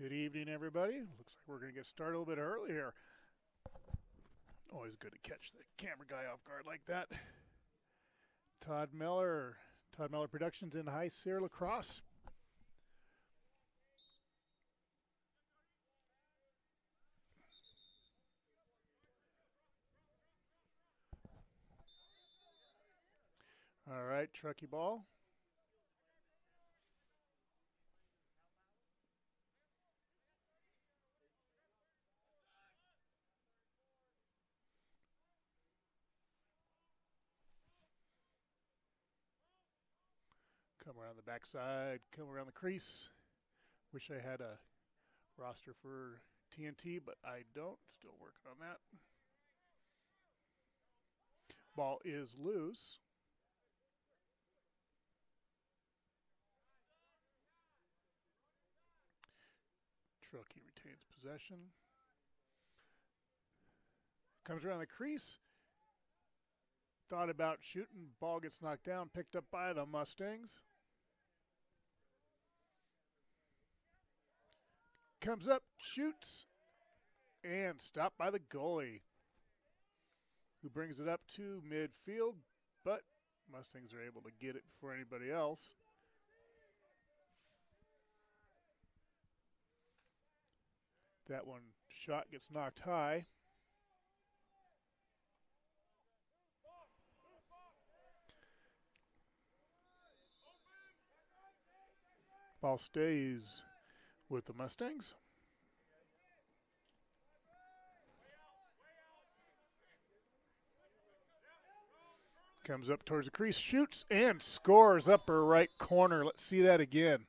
Good evening, everybody. Looks like we're going to get started a little bit earlier. Always good to catch the camera guy off guard like that. Todd Miller Productions in High Sierra Lacrosse. All right, Truckee ball. Come around the backside, come around the crease. Wish I had a roster for TNT, but I don't. Still working on that. Ball is loose. Truckee retains possession. Comes around the crease. Thought about shooting. Ball gets knocked down. Picked up by the Mustangs. Comes up, shoots, and stopped by the goalie, who brings it up to midfield, but Mustangs are able to get it before anybody else. That one shot gets knocked high. Ball stays with the Mustangs. Comes up towards the crease, shoots, and scores upper right corner. Let's see that again.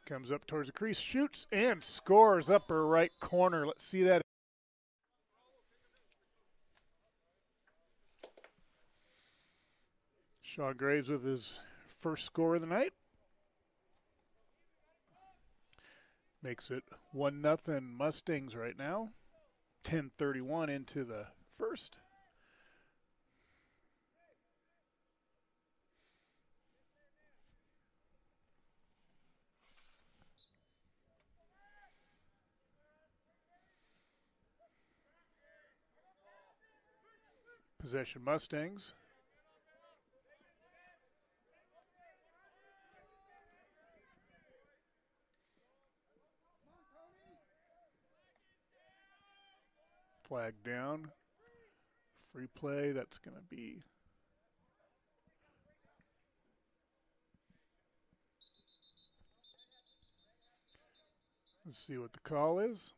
Comes up towards the crease, shoots, and scores upper right corner. Let's see that. Sean Graves with his first score of the night. Makes it 1-0 Mustangs right now. 10:31 into the first. Possession Mustangs. Flag down. Free play, that's going to be let's see what the call is.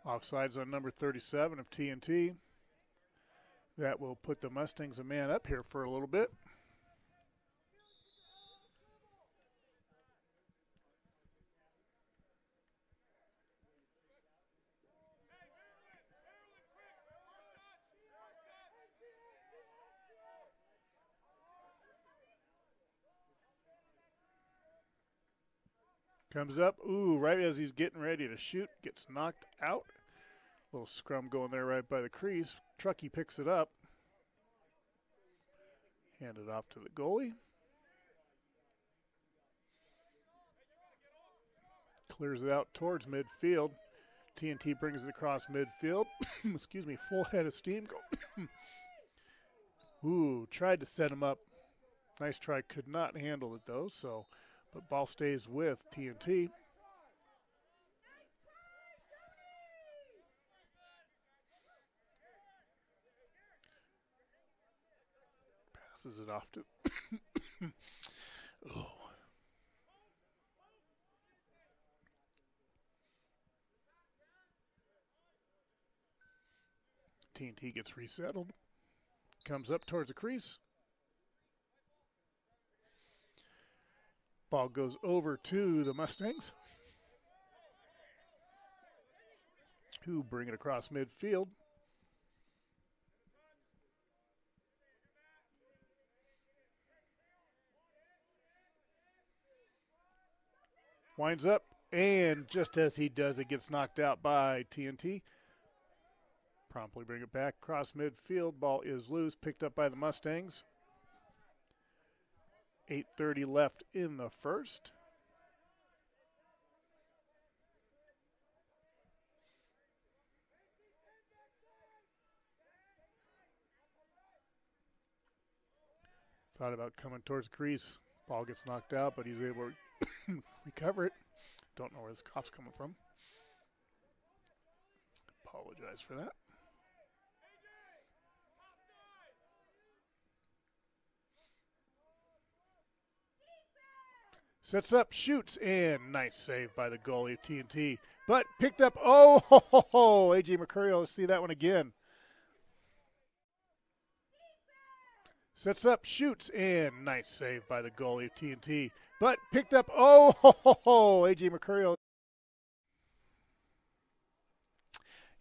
Offsides on number 37 of TNT. That will put the Mustangs a man up here for a little bit. Comes up, ooh, right as he's getting ready to shoot, gets knocked out. Little scrum going there right by the crease. Truckee picks it up. Hand it off to the goalie. Clears it out towards midfield. TNT brings it across midfield. Excuse me, full head of steam. Ooh, tried to set him up. Nice try, could not handle it though, so, but ball stays with TNT. Passes it off to oh. TNT gets resettled. Comes up towards the crease. Ball goes over to the Mustangs, who bring it across midfield. Winds up, and just as he does, it gets knocked out by TNT. Promptly bring it back. Cross midfield. Ball is loose. Picked up by the Mustangs. 8:30 left in the first. Thought about coming towards the crease. Ball gets knocked out, but he's able to recover it. Don't know where this cough's coming from. Apologize for that. Sets up, shoots, and nice save by the goalie of TNT. But picked up, A.J. Mercurio, let's see that one again. Sets up, shoots, and nice save by the goalie of TNT. But picked up, A.J. Mercurio.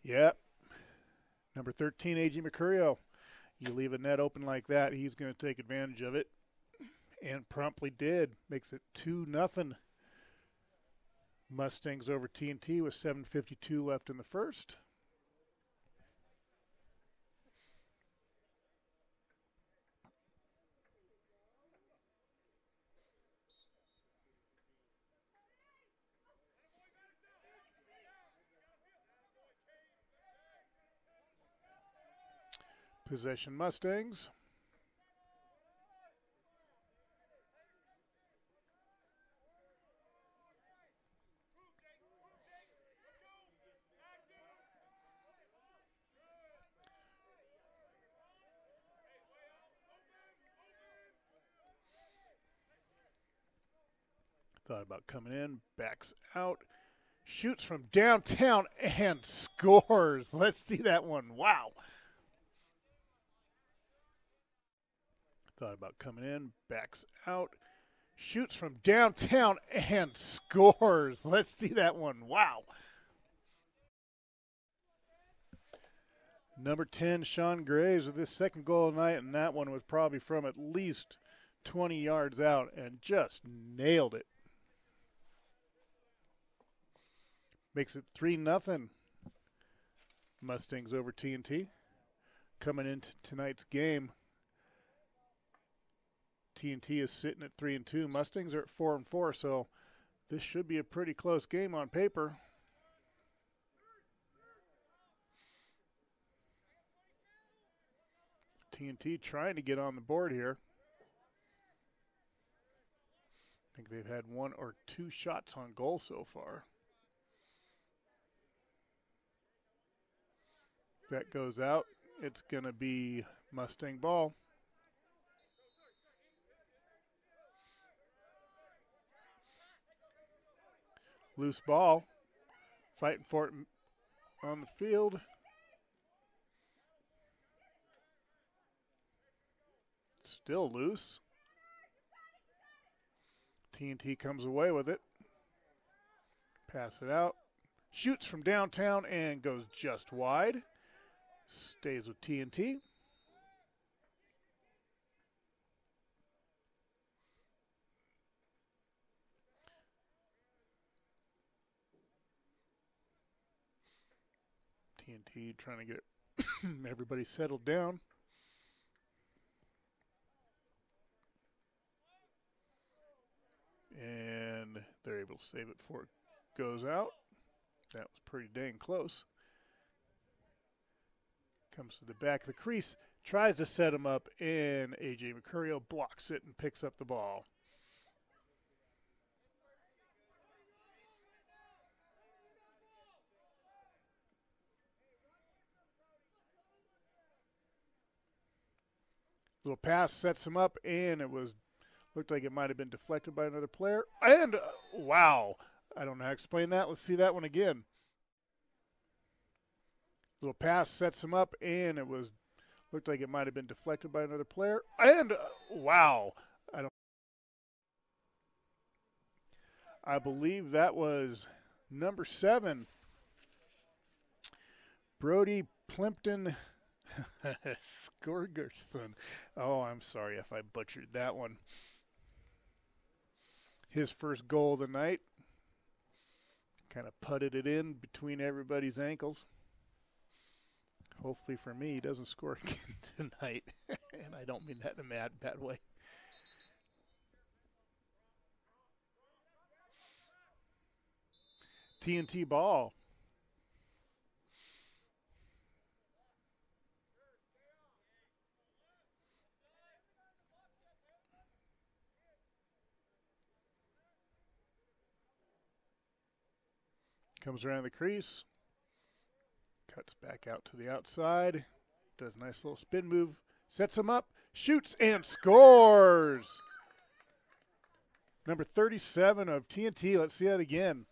Yep. Number 13, A.J. Mercurio. You leave a net open like that, he's going to take advantage of it. And promptly did. Makes it 2-0. Mustangs over TNT with 7:52 left in the first. Possession Mustangs. Thought about coming in, backs out, shoots from downtown and scores. Let's see that one. Wow. Thought about coming in, backs out, shoots from downtown and scores. Let's see that one. Wow. Number 10, Sean Graves with his second goal of the night, and that one was probably from at least 20 yards out and just nailed it. Makes it 3-0. Mustangs over TNT. Coming into tonight's game, TNT is sitting at 3-2. Mustangs are at 4-4, so this should be a pretty close game on paper. TNT trying to get on the board here. I think they've had 1 or 2 shots on goal so far. That goes out. It's going to be Mustang ball. Loose ball. Fighting for it on the field. Still loose. TNT comes away with it. Pass it out. Shoots from downtown and goes just wide. Stays with TNT. TNT trying to get everybody settled down. And they're able to save it before it goes out. That was pretty dang close. Comes to the back of the crease, tries to set him up, and A.J. Mercurio blocks it and picks up the ball. Little pass sets him up, and it was looked like it might have been deflected by another player. And wow, I don't know how to explain that. Let's see that one again. Little pass sets him up, and it was looked like it might have been deflected by another player. And wow, I believe that was number 7, Brody Plimpton Skorgerson. Oh, I'm sorry if I butchered that one. His first goal of the night. Kind of putted it in between everybody's ankles. Hopefully for me, he doesn't score again tonight. And I don't mean that in a bad way. TNT ball. Comes around the crease. Cuts back out to the outside. Does a nice little spin move. Sets him up. Shoots and scores. Number 37 of TNT. Let's see that again.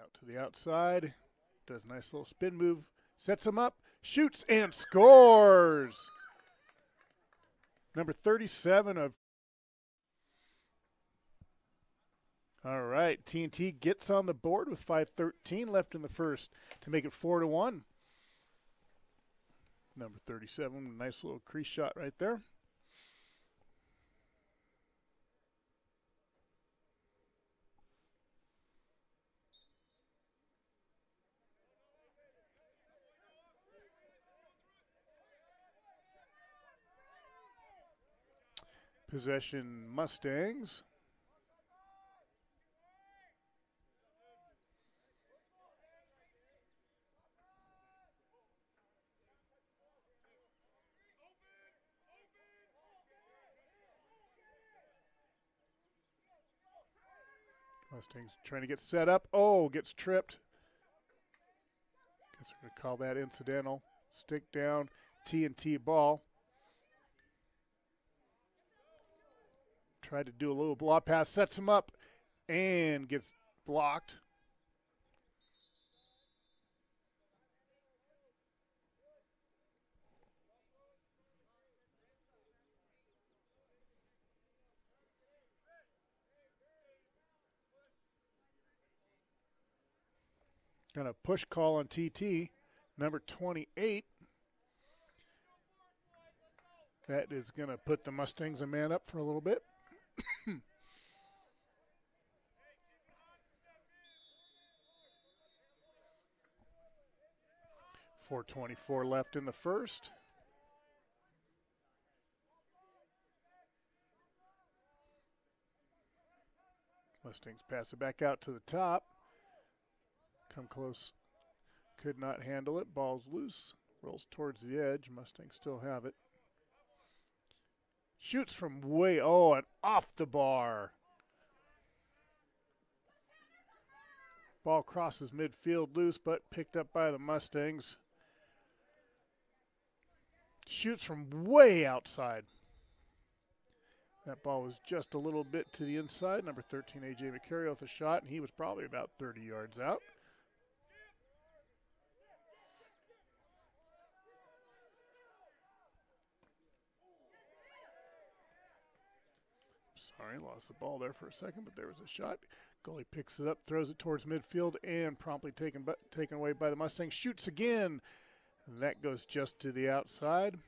Out to the outside. Does a nice little spin move. Sets him up. Shoots and scores. Number 37 of. All right. TNT gets on the board with 5:13 left in the first to make it 4-1. Number 37, nice little crease shot right there. Possession Mustangs. Mustangs trying to get set up. Oh, gets tripped. Guess we're going to call that incidental. Stick down, TNT ball. Tried to do a little block pass, sets him up, and gets blocked. Got a push call on TT, number 28. That is going to put the Mustangs a man up for a little bit. 4:24 left in the first. Mustangs pass it back out to the top. Come close. Could not handle it. Ball's loose. Rolls towards the edge. Mustangs still have it. Shoots from way, and off the bar. Ball crosses midfield loose, but picked up by the Mustangs. Shoots from way outside. That ball was just a little bit to the inside. Number 13, A.J. McCary with a shot, and he was probably about 30 yards out. Sorry, lost the ball there for a second, but there was a shot. Goalie picks it up, throws it towards midfield, and promptly taken away by the Mustangs. Shoots again, and that goes just to the outside.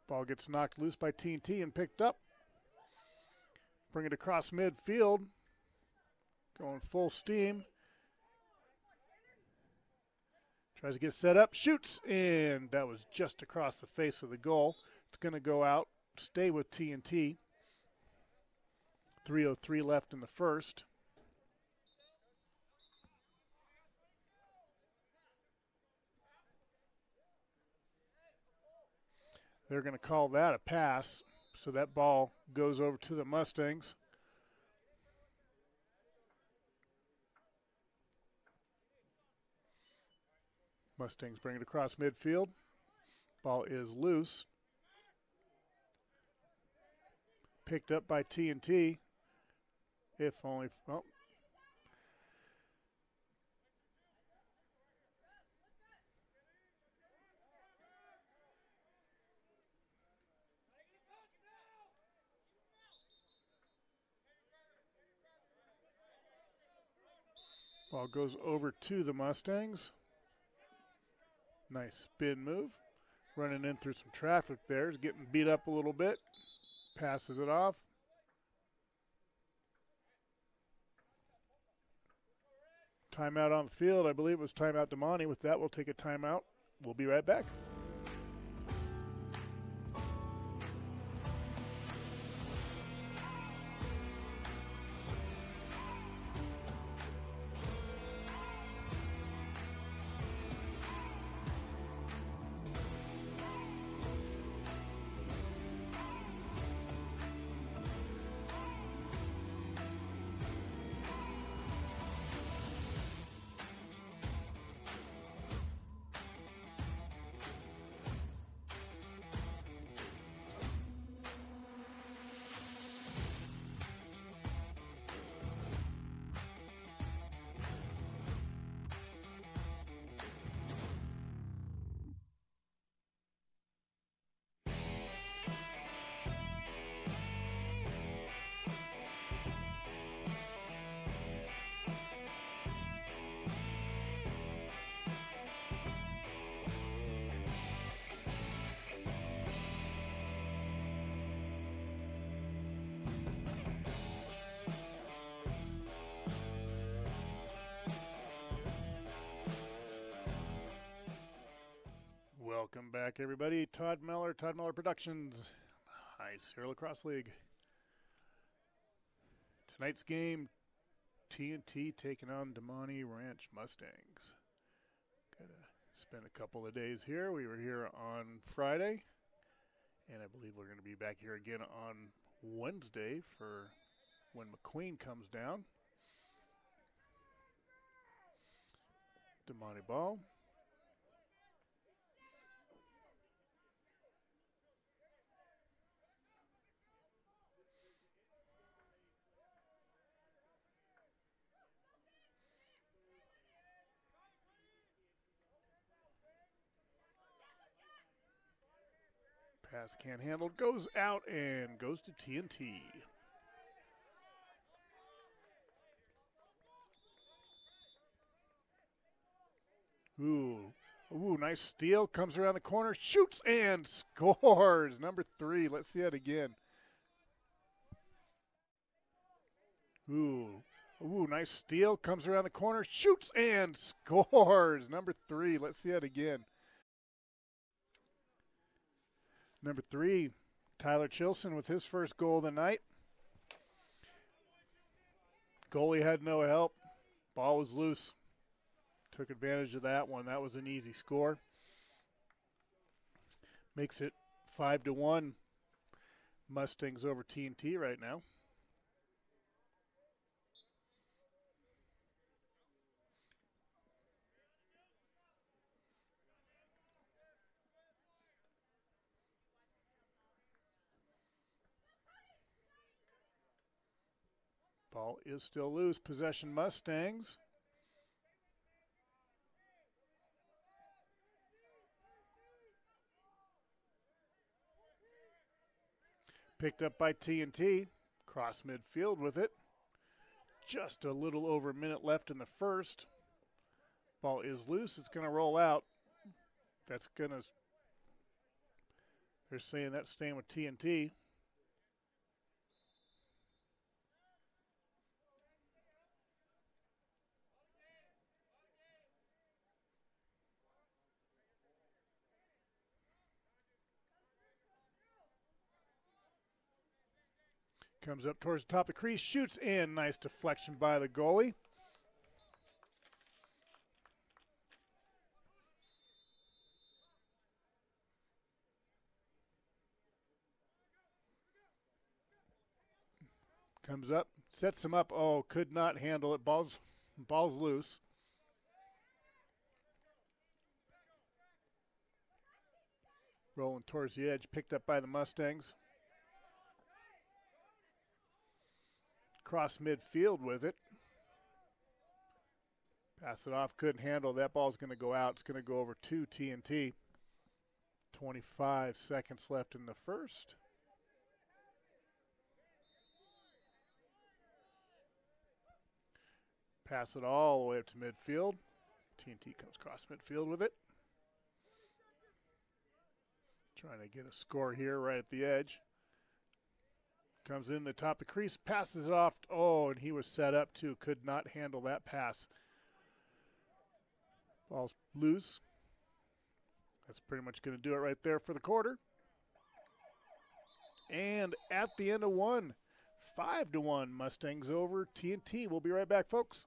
Ball gets knocked loose by TNT and picked up. Bring it across midfield. Going full steam. Tries to get set up, shoots, and that was just across the face of the goal. It's going to go out, stay with TNT. 3:03 left in the first. They're going to call that a pass, so that ball goes over to the Mustangs. Mustangs bring it across midfield. Ball is loose. Picked up by TNT. If only, well. Ball goes over to the Mustangs. Nice spin move. running in through some traffic there. He's getting beat up a little bit. Passes it off. Timeout on the field. I believe it was timeout Damonte. With that, we'll take a timeout. We'll be right back. Welcome back, everybody. Todd Miller Productions, High Sierra Lacrosse League. Tonight's game, TNT taking on Damonte Ranch Mustangs. Gotta spend a couple of days here. We were here on Friday, and I believe we're going to be back here again on Wednesday for when McQueen comes down. Damonte ball. Pass can't handle, goes out and goes to TNT. Ooh, nice steal. Comes around the corner, shoots and scores. Number 3. Let's see that again. Ooh, nice steal. Comes around the corner, shoots and scores. Number 3. Let's see that again. Number 3, Tyler Chilson with his first goal of the night. Goalie had no help. Ball was loose. Took advantage of that one. That was an easy score. Makes it 5-1. Mustangs over TNT right now. Ball is still loose. Possession Mustangs. Picked up by TNT. Cross midfield with it. Just a little over a minute left in the first. Ball is loose. It's going to roll out. They're saying that's staying with TNT. Comes up towards the top of the crease, shoots in. Nice deflection by the goalie. Comes up, sets him up. Oh, could not handle it. Ball's loose. Rolling towards the edge, picked up by the Mustangs. Cross midfield with it. Pass it off, couldn't handle. That ball's going to go out. It's going to go over to TNT. 25 seconds left in the first. Pass it all the way up to midfield. TNT comes cross midfield with it. Trying to get a score here right at the edge. Comes in the top of the crease, passes it off. Oh, and he was set up too. Could not handle that pass. Ball's loose. That's pretty much going to do it right there for the quarter. And at the end of one, 5-1 Mustangs over TNT. We'll be right back, folks.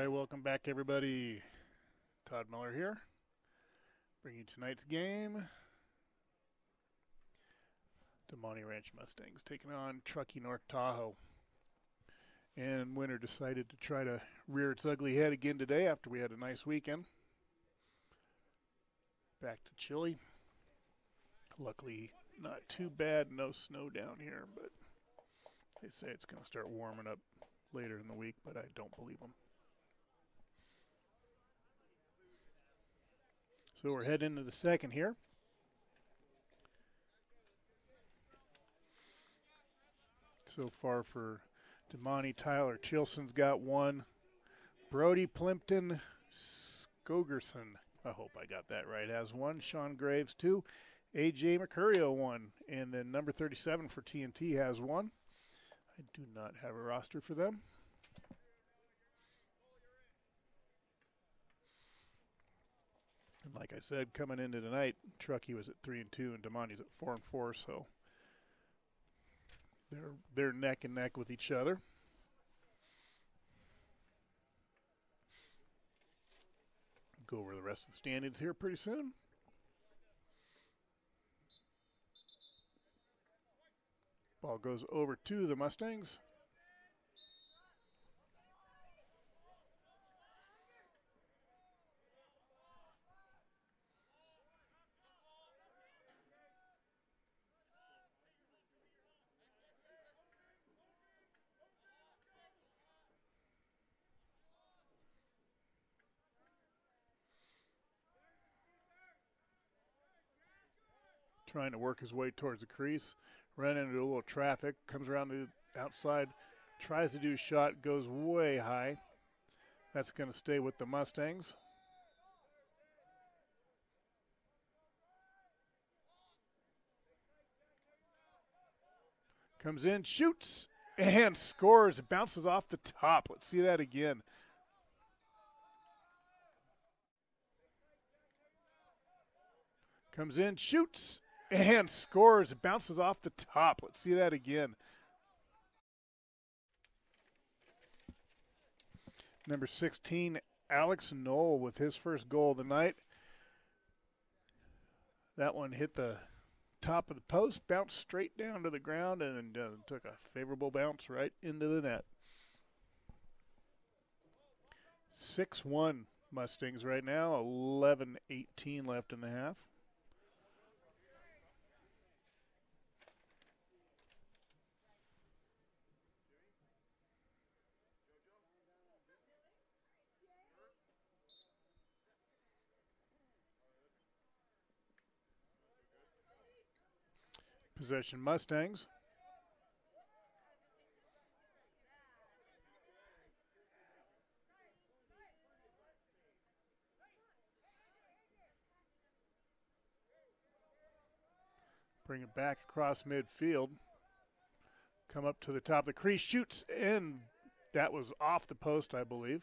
Welcome back, everybody. Todd Miller here, bringing you tonight's game. Damonte Ranch Mustangs taking on Truckee, North Tahoe. And winter decided to try to rear its ugly head again today after we had a nice weekend. Back to chilly. Luckily, not too bad, no snow down here, but they say it's going to start warming up later in the week, but I don't believe them. So we're heading into the second here. So far for Damonte, Tyler Chilson's got one. Brody Plimpton Skogerson, I hope I got that right, has one. Sean Graves, two. A.J. Mercurio, one. And then number 37 for TNT has one. I do not have a roster for them. And like I said, coming into tonight, Truckee was at 3-2 and Damonte's at 4-4, so they're neck and neck with each other. Go over the rest of the standings here pretty soon. Ball goes over to the Mustangs. Trying to work his way towards the crease. Ran into a little traffic. Comes around the outside. Tries to do a shot. Goes way high. That's going to stay with the Mustangs. Comes in, shoots, and scores. Bounces off the top. Let's see that again. Comes in, shoots, and scores. Bounces off the top. Let's see that again. Number 16, Alex Knoll with his first goal of the night. That one hit the top of the post, bounced straight down to the ground, and took a favorable bounce right into the net. 6-1 Mustangs right now, 11-18 left in the half. Possession Mustangs. Bring it back across midfield. Come up to the top of the crease, shoots, and that was off the post, I believe.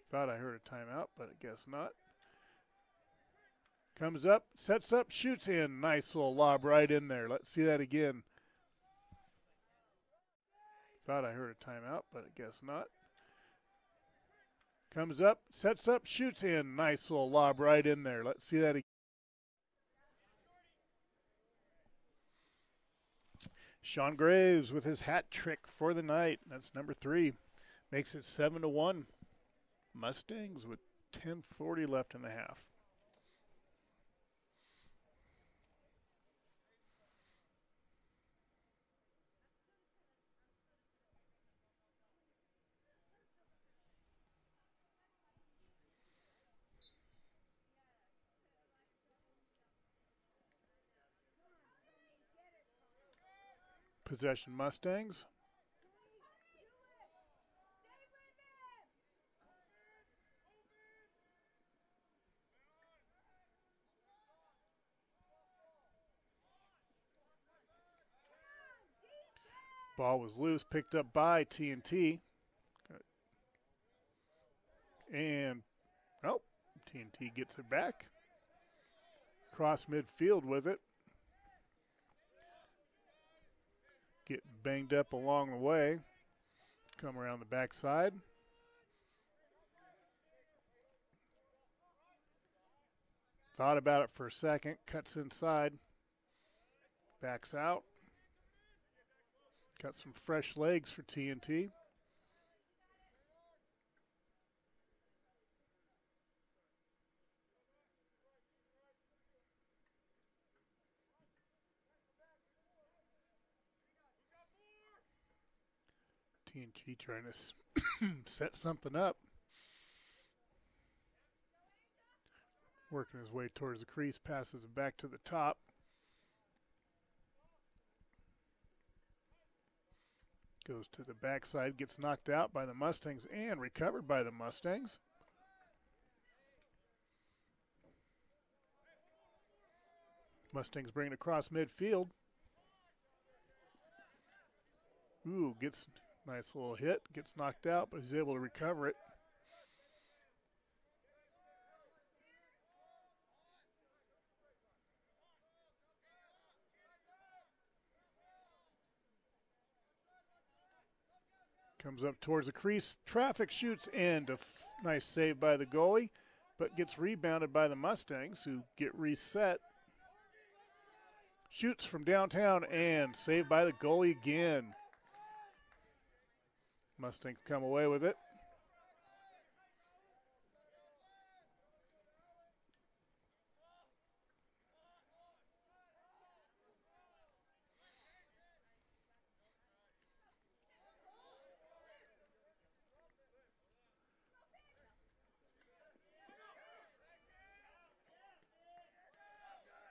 Thought I heard a timeout, but I guess not. Comes up, sets up, shoots in. Nice little lob right in there. Let's see that again. Thought I heard a timeout, but I guess not. Comes up, sets up, shoots in. Nice little lob right in there. Let's see that again. Sean Graves with his hat trick for the night. That's number 3. Makes it 7-1. Mustangs with 10:40 left in the half. Possession Mustangs. Ball was loose, picked up by TNT. And, oh, TNT gets it back. Cross midfield with it. Get banged up along the way. Come around the backside. Thought about it for a second. Cuts inside. Backs out. Got some fresh legs for TNT. TNT trying to set something up. Working his way towards the crease, passes it back to the top. Goes to the backside, gets knocked out by the Mustangs and recovered by the Mustangs. Mustangs bring it across midfield. Ooh, gets nice little hit, gets knocked out, but he's able to recover it. Comes up towards the crease, traffic, shoots, and a nice save by the goalie, but gets rebounded by the Mustangs, who get reset. Shoots from downtown and saved by the goalie again. Mustangs come away with it.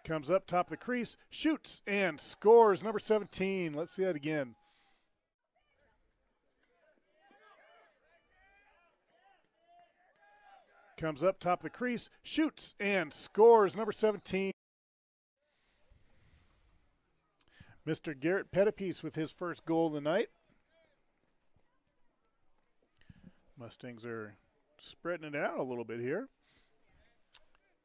Comes up top of the crease, shoots, and scores. Number 17. Let's see that again. Comes up top of the crease, shoots, and scores. Number 17. Mr. Garrett Pettipiece with his first goal of the night. Mustangs are spreading it out a little bit here.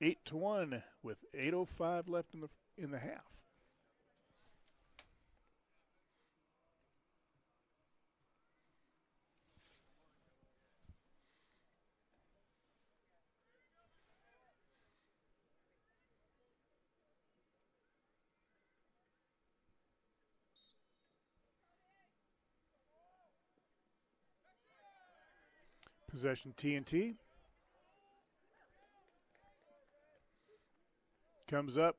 8-1 with 8:05 left in the half. Possession TNT. Comes up,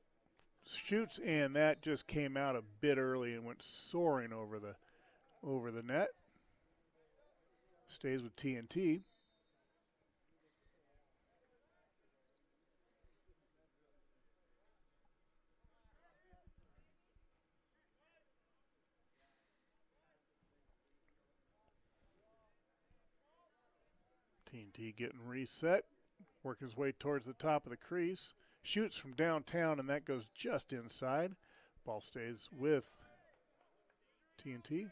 shoots, and that just came out a bit early and went soaring over the net. Stays with TNT. TNT getting reset, working his way towards the top of the crease, shoots from downtown, and that goes just inside. Ball stays with TNT.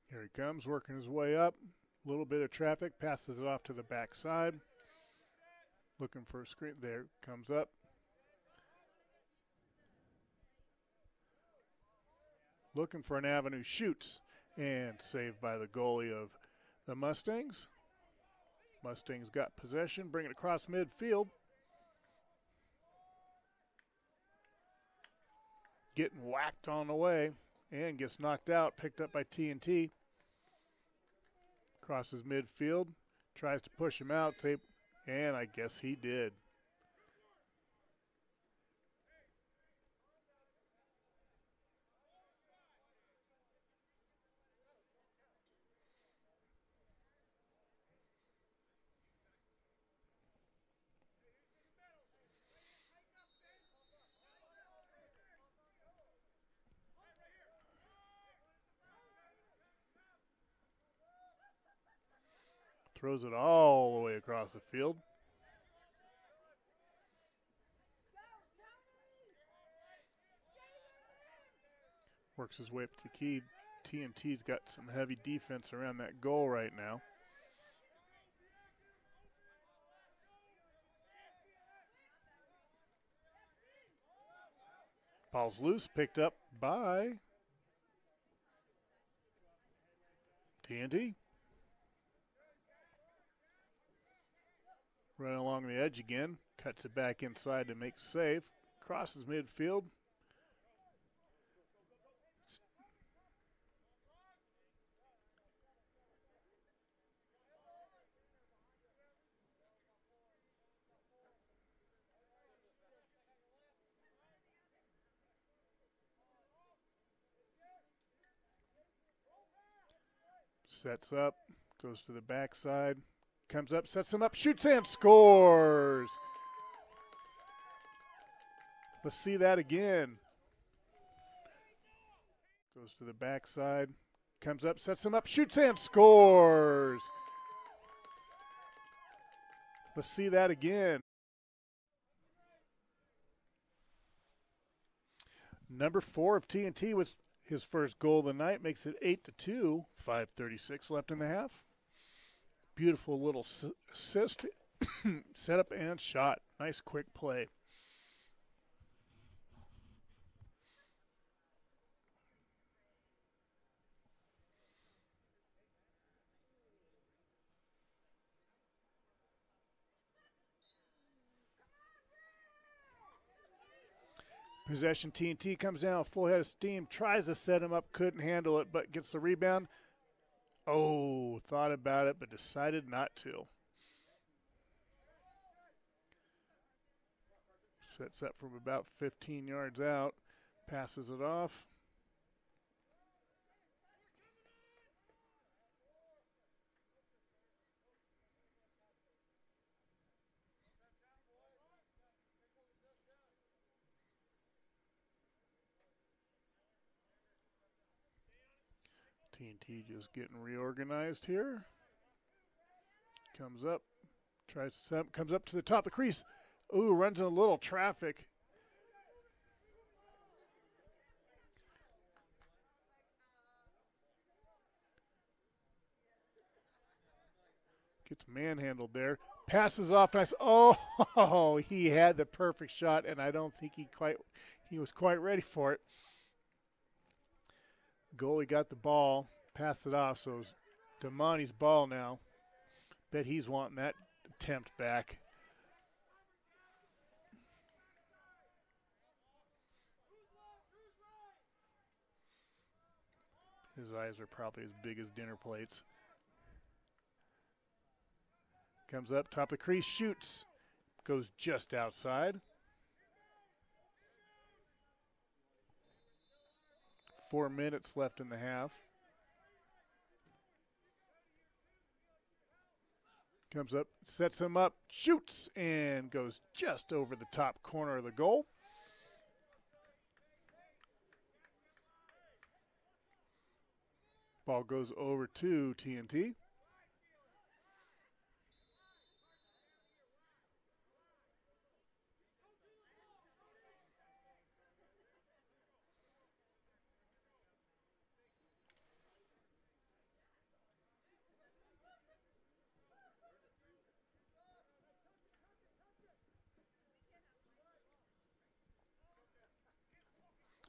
Here he comes, working his way up. A little bit of traffic, passes it off to the backside. Looking for a screen. There, comes up. Looking for an avenue, shoots, and saved by the goalie of the Mustangs. Mustangs got possession, bring it across midfield. Getting whacked on the way and gets knocked out, picked up by TNT. Crosses midfield, tries to push him out, and I guess he did. Throws it all the way across the field. Works his way up to the key. TNT's got some heavy defense around that goal right now. Ball's loose, picked up by TNT. Running along the edge again, cuts it back inside to make a save. Crosses midfield. Sets up, goes to the backside, comes up, sets him up, shoots and scores. Let's see that again. Goes to the backside, comes up, sets him up, shoots and scores. Let's see that again. Number 4 of TNT with his first goal of the night, makes it 8-2, 5:36 left in the half. Beautiful little assist, setup and shot. Nice quick play. Possession, TNT comes down, full head of steam, tries to set him up, couldn't handle it, but gets the rebound. Oh, thought about it, but decided not to. Sets up from about 15 yards out, passes it off. TNT just getting reorganized here. Comes up, tries to set up, comes up to the top of the crease. Ooh, runs in a little traffic. Gets manhandled there. Passes off nice. Oh, he had the perfect shot, and I don't think he was quite ready for it. Goalie got the ball, passed it off, so it's Damonte's ball now. Bet he's wanting that attempt back. His eyes are probably as big as dinner plates. Comes up, top of the crease, shoots. Goes just outside. 4 minutes left in the half. Comes up, sets him up, shoots, and goes just over the top corner of the goal. Ball goes over to TNT.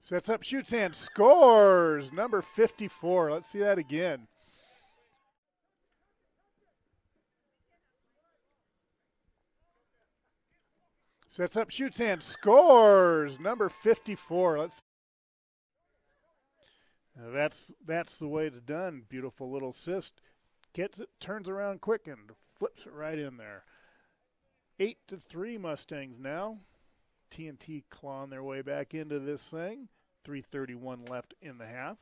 Sets up, shoots, and scores. Number 54. Let's see that again. Sets up, shoots, and scores. Number 54. That's the way it's done. Beautiful little assist. Gets it, turns around quick, and flips it right in there. 8-3 Mustangs now. TNT clawing their way back into this thing. 3:31 left in the half.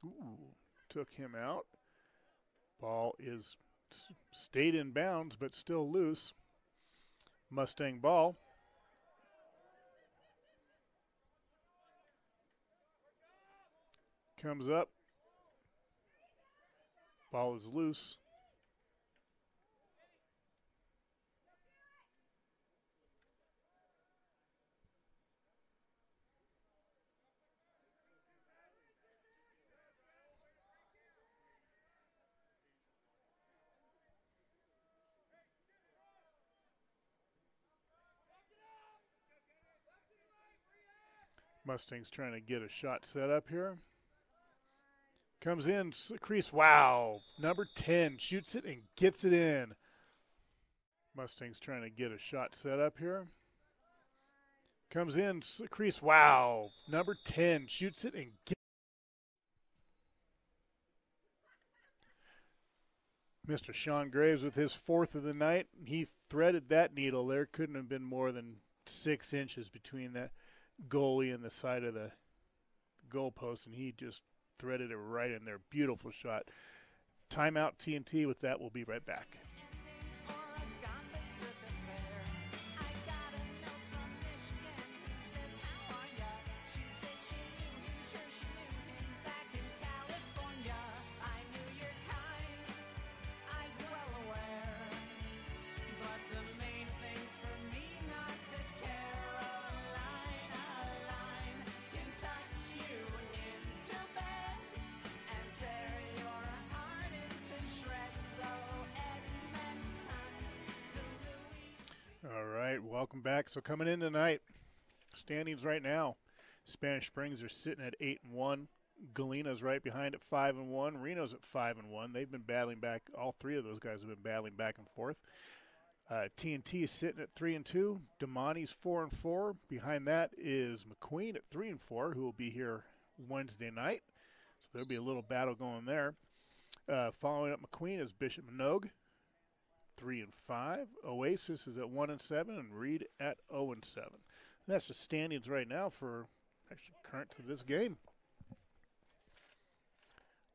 Ooh, took him out. Ball is stayed in bounds, but still loose. Mustang ball. Comes up. Ball is loose. Mustangs trying to get a shot set up here. Comes in, crease, wow. Number 10 shoots it and gets it in. Mustangs trying to get a shot set up here. Comes in, crease, wow. Number 10 shoots it and gets Mr. Sean Graves with his 4th of the night. He threaded that needle. There couldn't have been more than 6 inches between that goalie and the side of the goalpost, and he just threaded it right in there. Beautiful shot. Timeout TNT. With that, we'll be right back. All right, welcome back. So coming in tonight, standings right now, Spanish Springs are sitting at 8-1. Galena's right behind at 5-1. Reno's at 5-1. They've been battling back. All 3 of those guys have been battling back and forth. TNT is sitting at 3-2. Damonte's 4-4. Behind that is McQueen at 3-4, who will be here Wednesday night. So there'll be a little battle going there. Following up McQueen is Bishop Minogue, 3-5. Oasis is at 1-7, and Reed at 0-7. That's the standings right now for actually current to this game.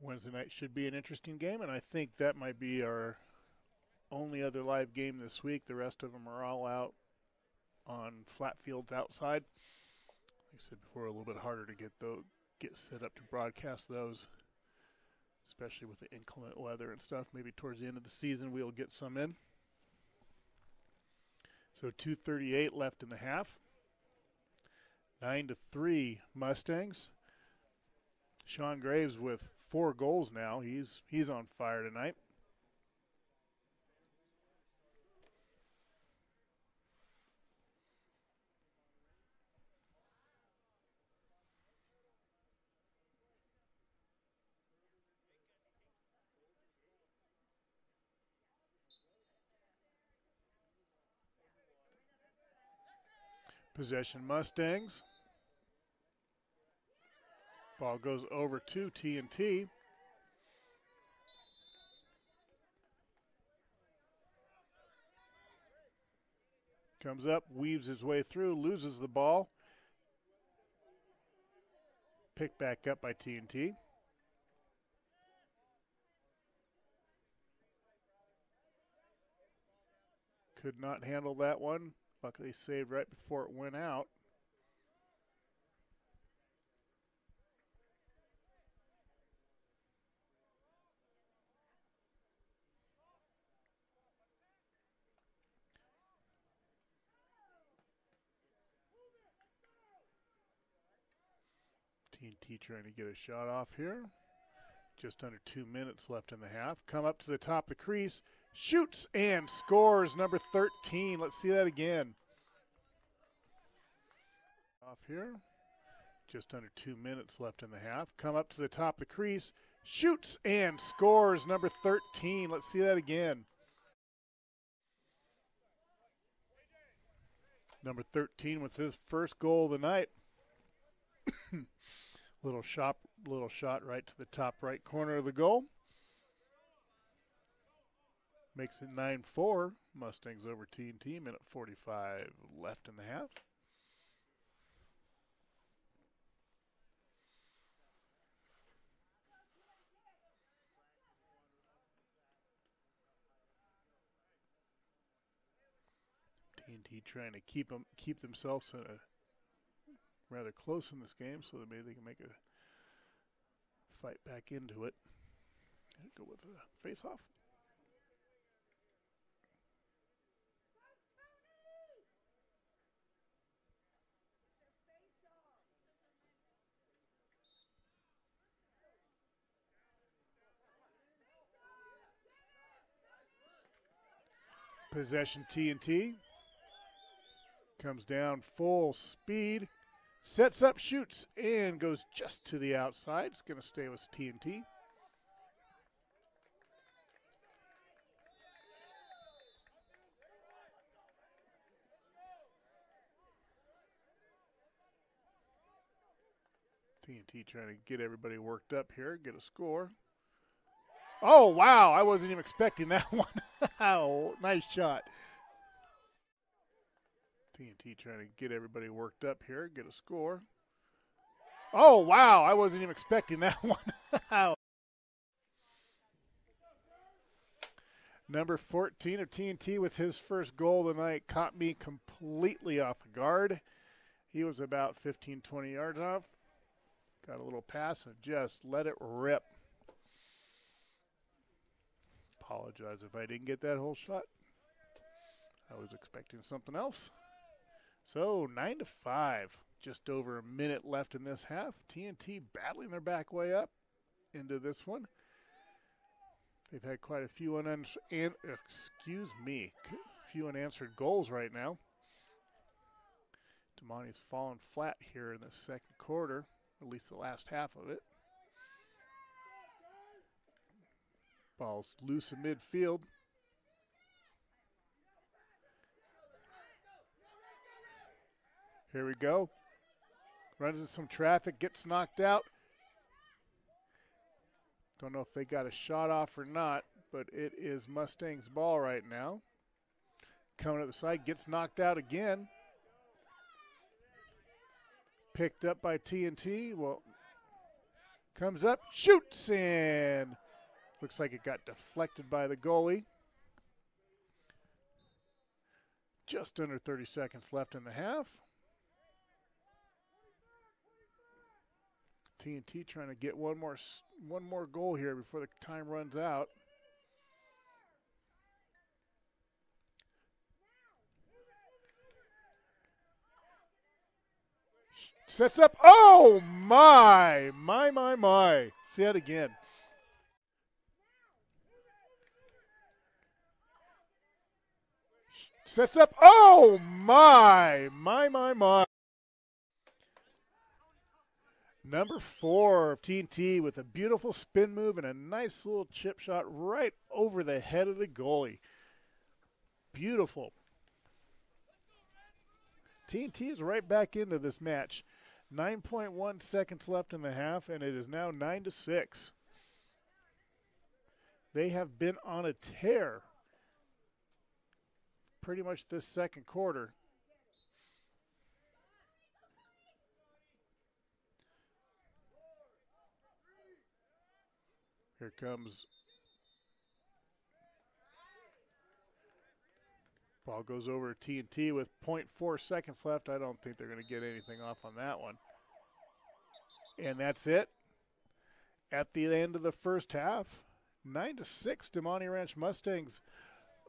Wednesday night should be an interesting game, and I think that might be our only other live game this week. The rest of them are all out on flat fields outside. Like I said before, a little bit harder to get set up to broadcast those, especially with the inclement weather and stuff. Maybe towards the end of the season we'll get some in. So 2:38 left in the half. 9-3 Mustangs. Sean Graves with 4 goals now. He's on fire tonight. Possession Mustangs. Ball goes over to T&T. Comes up, weaves his way through, loses the ball. Picked back up by T&T. Could not handle that one. Luckily saved right before it went out. T&T trying to get a shot off here. Just under 2 minutes left in the half. Come up to the top of the crease. Shoots and scores, number 13. Let's see that again. Off here. Just under 2 minutes left in the half. Come up to the top of the crease. Shoots and scores, number 13. Let's see that again. Number 13 with his first goal of the night. Little shot right to the top right corner of the goal. Makes it 9-4. Mustangs over T&T. Minute 45 left in the half. T&T trying to keep themselves rather close in this game, so that maybe they can make a fight back into it. Go with the face-off. Possession T&T. Comes down full speed. Sets up, shoots, and goes just to the outside. It's going to stay with T&T. T&T trying to get everybody worked up here, get a score. Oh, wow, I wasn't even expecting that one. Wow, nice shot. T&T trying to get everybody worked up here, get a score. Oh, wow, I wasn't even expecting that one. Wow. Number 14 of T&T with his first goal of the night caught me completely off guard. He was about 15, 20 yards off. Got a little pass and just let it rip. Apologize if I didn't get that whole shot. I was expecting something else. So 9-5, just over a minute left in this half. T&T battling their back way up into this one. They've had quite a few unanswered goals right now. Damonte's fallen flat here in the second quarter, at least the last half of it. Ball's loose in midfield. Here we go. Runs into some traffic, gets knocked out. Don't know if they got a shot off or not, but it is Mustang's ball right now. Coming up the side, gets knocked out again. Picked up by T&T. Well, comes up, shoots, and looks like it got deflected by the goalie. Just under 30 seconds left in the half. T&T trying to get one more goal here before the time runs out. Sets up. Oh, my. See that again. Sets up. Oh, my. Number 4 of T&T with a beautiful spin move and a nice little chip shot right over the head of the goalie. Beautiful. TNT is right back into this match. 9.1 seconds left in the half, and it is now 9-6. They have been on a tear pretty much this second quarter. Here comes. Ball goes over to TNT with 0.4 seconds left. I don't think they're going to get anything off on that one. And that's it. At the end of the first half, 9-6, Damonte Ranch Mustangs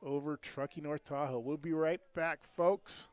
over Truckee, North Tahoe. We'll be right back, folks.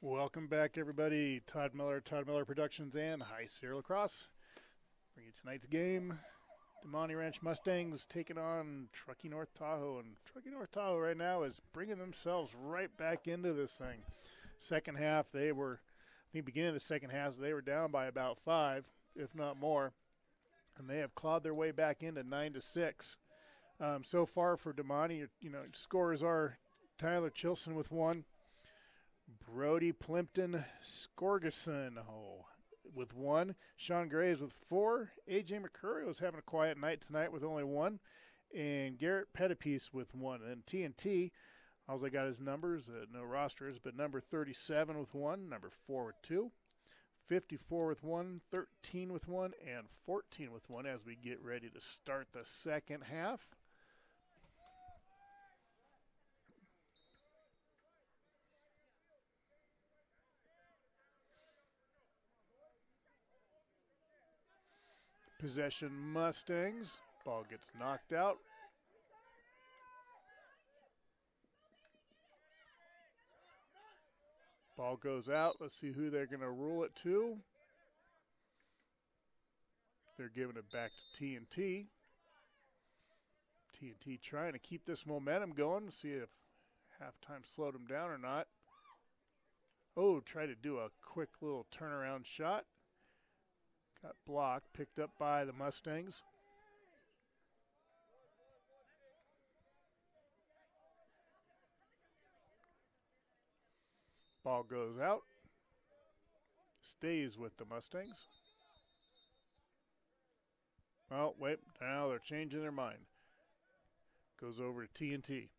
Welcome back, everybody. Todd Miller Productions, and High Sierra Lacrosse. Bring you tonight's game. Damonte Ranch Mustangs taking on Truckee North Tahoe. And Truckee North Tahoe right now is bringing themselves right back into this thing. Second half, beginning of the second half, they were down by about 5, if not more. And they have clawed their way back into 9-6. So far for Damonte, scores are Tyler Chilson with 1. Brody Plimpton Scorgeson with 1. Sean Graves with 4. A.J. McCurry was having a quiet night tonight with only 1. And Garrett Pettipiece with 1. And TNT, all I got his numbers, no rosters, but number 37 with 1, number 4 with 2, 54 with 1, 13 with 1, and 14 with 1 as we get ready to start the second half. Possession Mustangs. Ball gets knocked out. Ball goes out. Let's see who they're going to rule it to. They're giving it back to TNT. TNT trying to keep this momentum going. See if halftime slowed them down or not. Oh, try to do a quick little turnaround shot. Got blocked, picked up by the Mustangs. Ball goes out. Stays with the Mustangs. Oh, wait, now they're changing their mind. Goes over to TNT.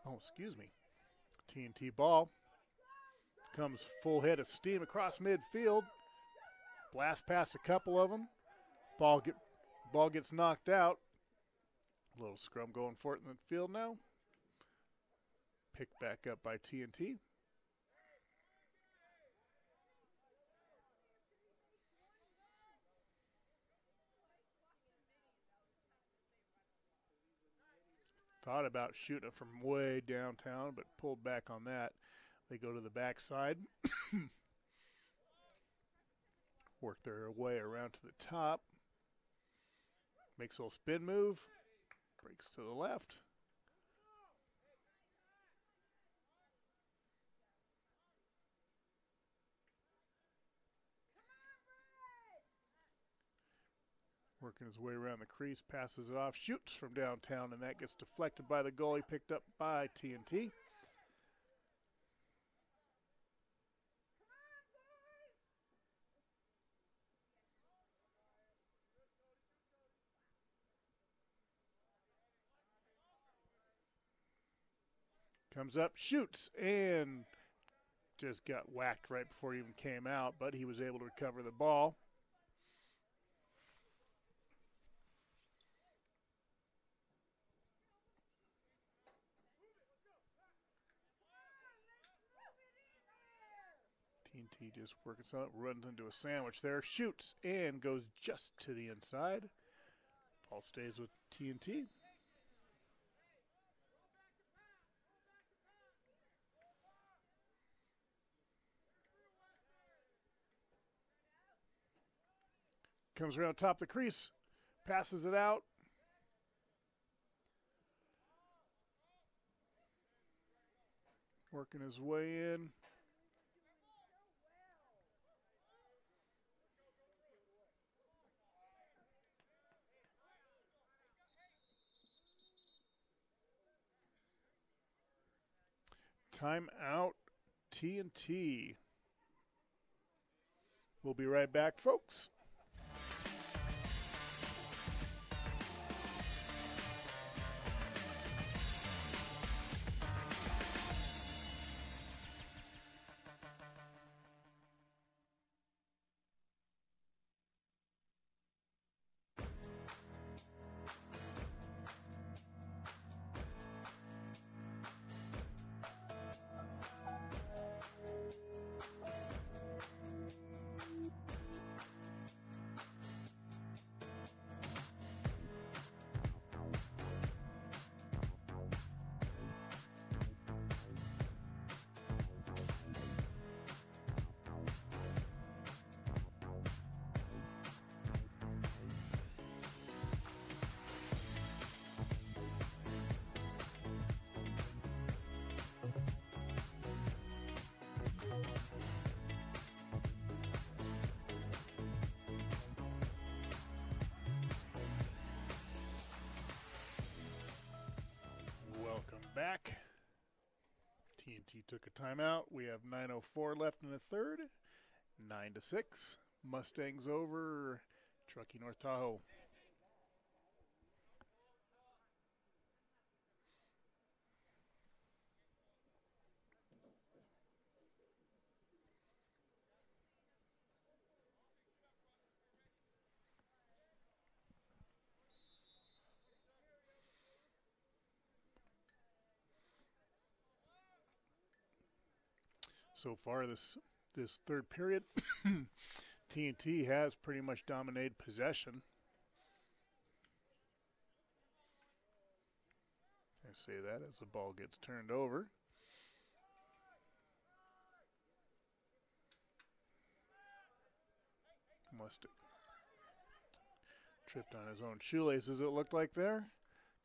Oh, excuse me. TNT ball. Comes full head of steam across midfield. Blast past a couple of them. Ball gets knocked out. A little scrum going for it in the field now. Picked back up by TNT. Thought about shooting it from way downtown, but pulled back on that. They go to the backside. Work their way around to the top. Makes a little spin move. Breaks to the left. Working his way around the crease, passes it off, shoots from downtown, and that gets deflected by the goalie, picked up by TNT. Comes up, shoots, and just got whacked right before he even came out, but he was able to recover the ball. TNT just working something, runs into a sandwich there, shoots, and goes just to the inside. Ball stays with TNT. Comes around top of the crease, passes it out. Working his way in. Timeout, TNT. We'll be right back, folks. back. TNT took a timeout. We have 9:04 left in the third. 9-6. Mustangs over Truckee, North Tahoe. So far this third period, TNT has pretty much dominated possession. I say that as the ball gets turned over. Mustang tripped on his own shoelaces, it looked like there.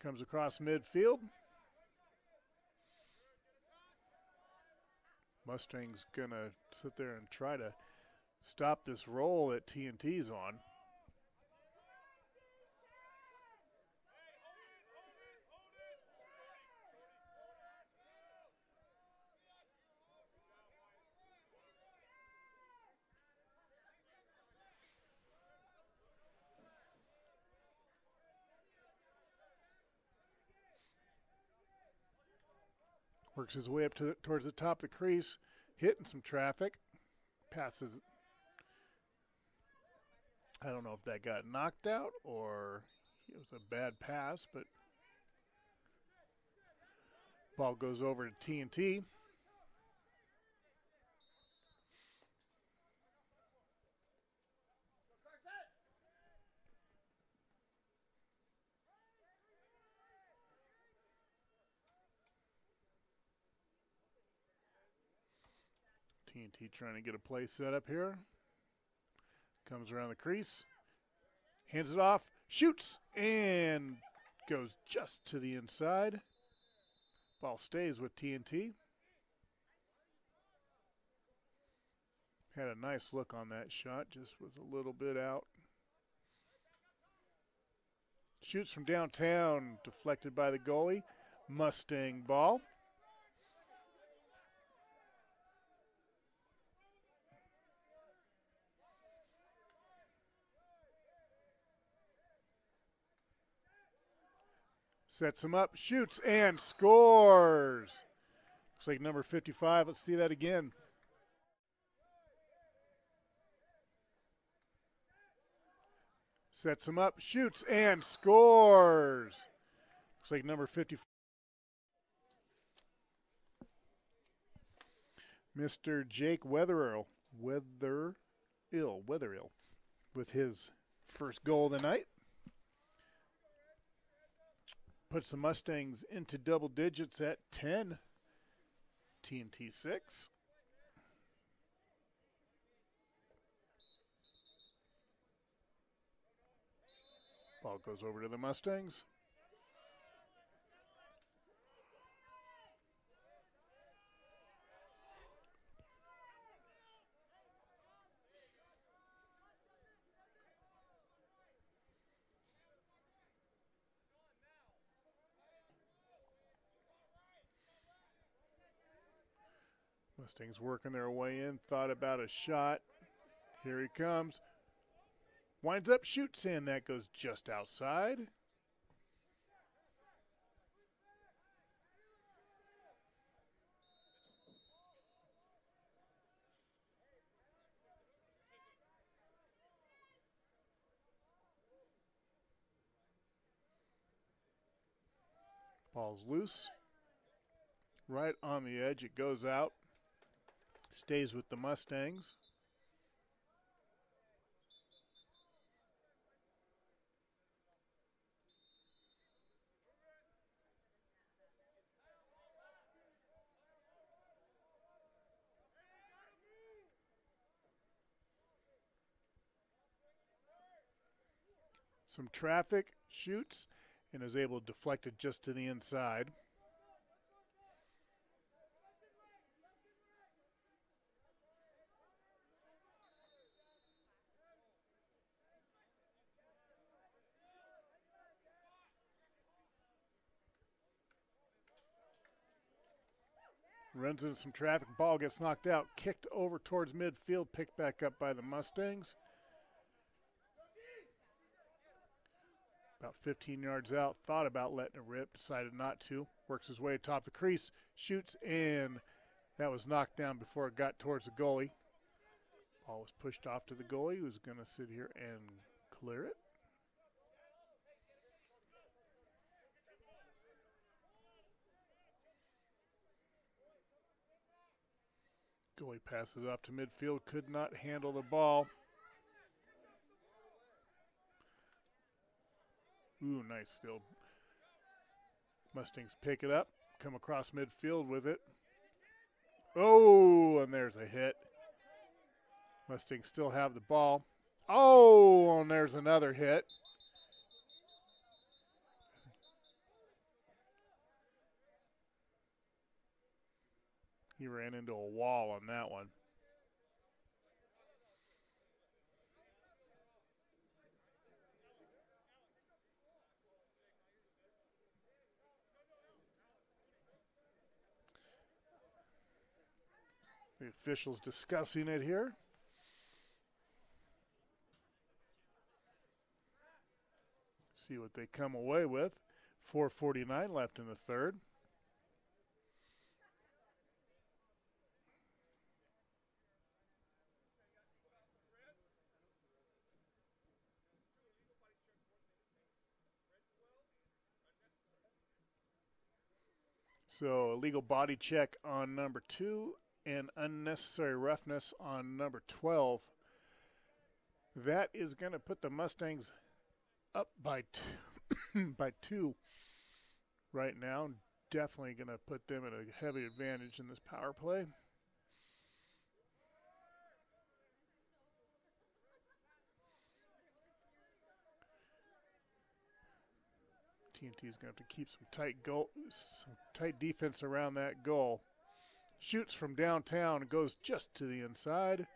Comes across midfield. Mustang's going to sit there and try to stop this roll that TNT's on. Works his way up towards the top of the crease, hitting some traffic. Passes. I don't know if that got knocked out or it was a bad pass, but ball goes over to TNT. TNT trying to get a play set up here. Comes around the crease. Hands it off. Shoots and goes just to the inside. Ball stays with TNT. Had a nice look on that shot. Just was a little bit out. Shoots from downtown. Deflected by the goalie. Mustang ball. Sets him up, shoots, and scores. Looks like number 55. Let's see that again. Sets him up, shoots, and scores. Looks like number 55. Mr. Jake Wetherill with his first goal of the night. Puts the Mustangs into double digits at 10. TNT 6. Ball goes over to the Mustangs. Mustangs working their way in, thought about a shot. Here he comes. Winds up, shoots in. That goes just outside. Ball's loose. Right on the edge, it goes out. Stays with the Mustangs. Some traffic, shoots, and is able to deflect it just to the inside. Runs into some traffic. Ball gets knocked out. Kicked over towards midfield. Picked back up by the Mustangs. About 15 yards out. Thought about letting it rip. Decided not to. Works his way atop the crease. Shoots, and that was knocked down before it got towards the goalie. Ball was pushed off to the goalie, who's going to sit here and clear it. Goalie passes off to midfield. Could not handle the ball. Ooh, nice steal. Mustangs pick it up. Come across midfield with it. Oh, and there's a hit. Mustangs still have the ball. Oh, and there's another hit. He ran into a wall on that one. The officials discussing it here. See what they come away with. 4:49 left in the third. So illegal body check on number 2 and unnecessary roughness on number 12. That is going to put the Mustangs up by two right now. Definitely going to put them at a heavy advantage in this power play. TNT is going to have to keep some tight defense around that goal. Shoots from downtown and goes just to the inside.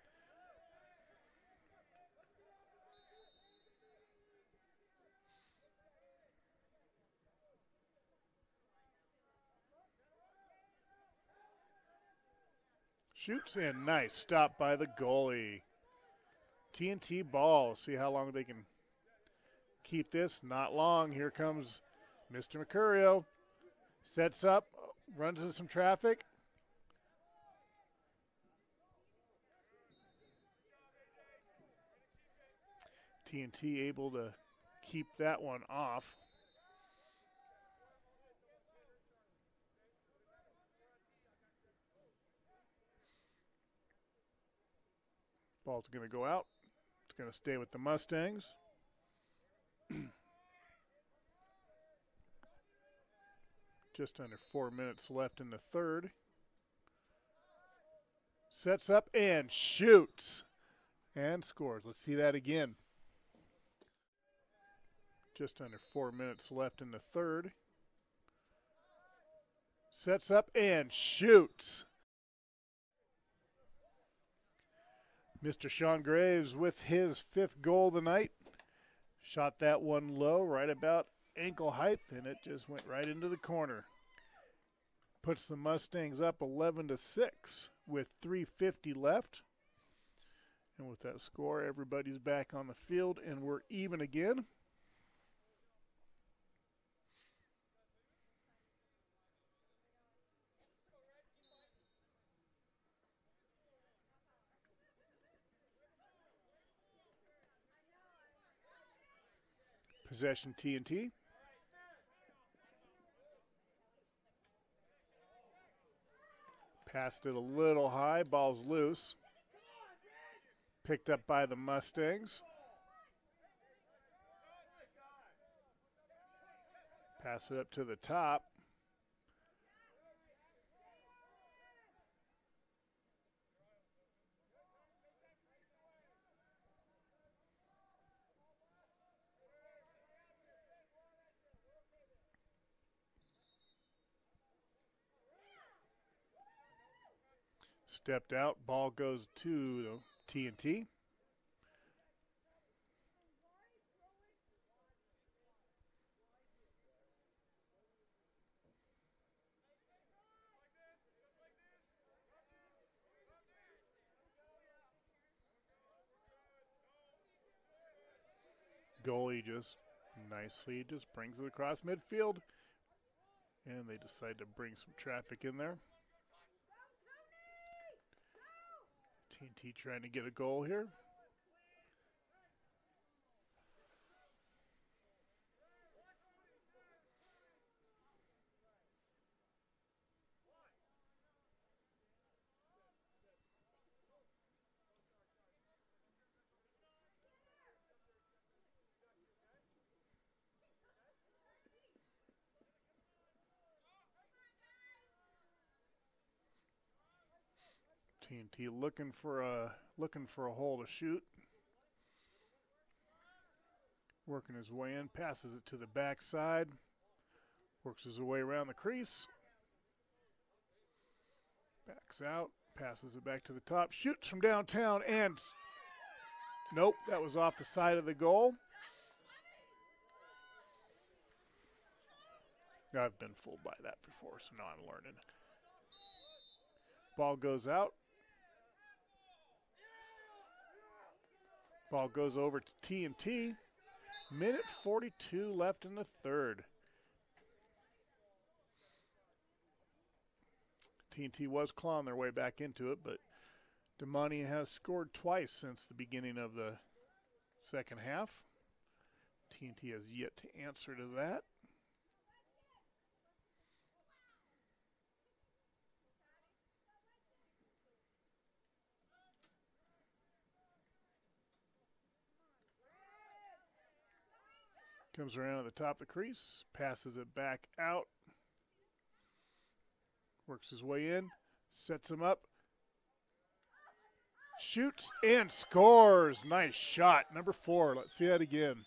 Shoots in. Nice stop by the goalie. TNT ball. See how long they can keep this. Not long. Here comes Mr. Mercurio. Sets up. Runs into some traffic. TNT able to keep that one off. Ball's going to go out. It's going to stay with the Mustangs. Just under 4 minutes left in the third. Sets up and shoots. And scores. Let's see that again. Just under 4 minutes left in the third. Sets up and shoots. Mr. Sean Graves with his 5th goal of the night. Shot that one low, right about ankle height, and it just went right into the corner. Puts the Mustangs up 11-6 with 3:50 left. And with that score, everybody's back on the field, and we're even again. Possession TNT. Passed it a little high. Ball's loose. Picked up by the Mustangs. Pass it up to the top. Stepped out. Ball goes to the TNT. Goalie just nicely just brings it across midfield. And they decide to bring some traffic in there. TNT trying to get a goal here. TNT looking for a hole to shoot. Working his way in, passes it to the backside. Works his way around the crease. Backs out, passes it back to the top, shoots from downtown, and nope, that was off the side of the goal. I've been fooled by that before, so now I'm learning. Ball goes out. Ball goes over to TNT. Minute 42 left in the third. TNT was clawing their way back into it, but Damonte has scored twice since the beginning of the second half. TNT has yet to answer to that. Comes around to the top of the crease, passes it back out. Works his way in, sets him up. Shoots and scores. Nice shot. Number 4. Let's see that again.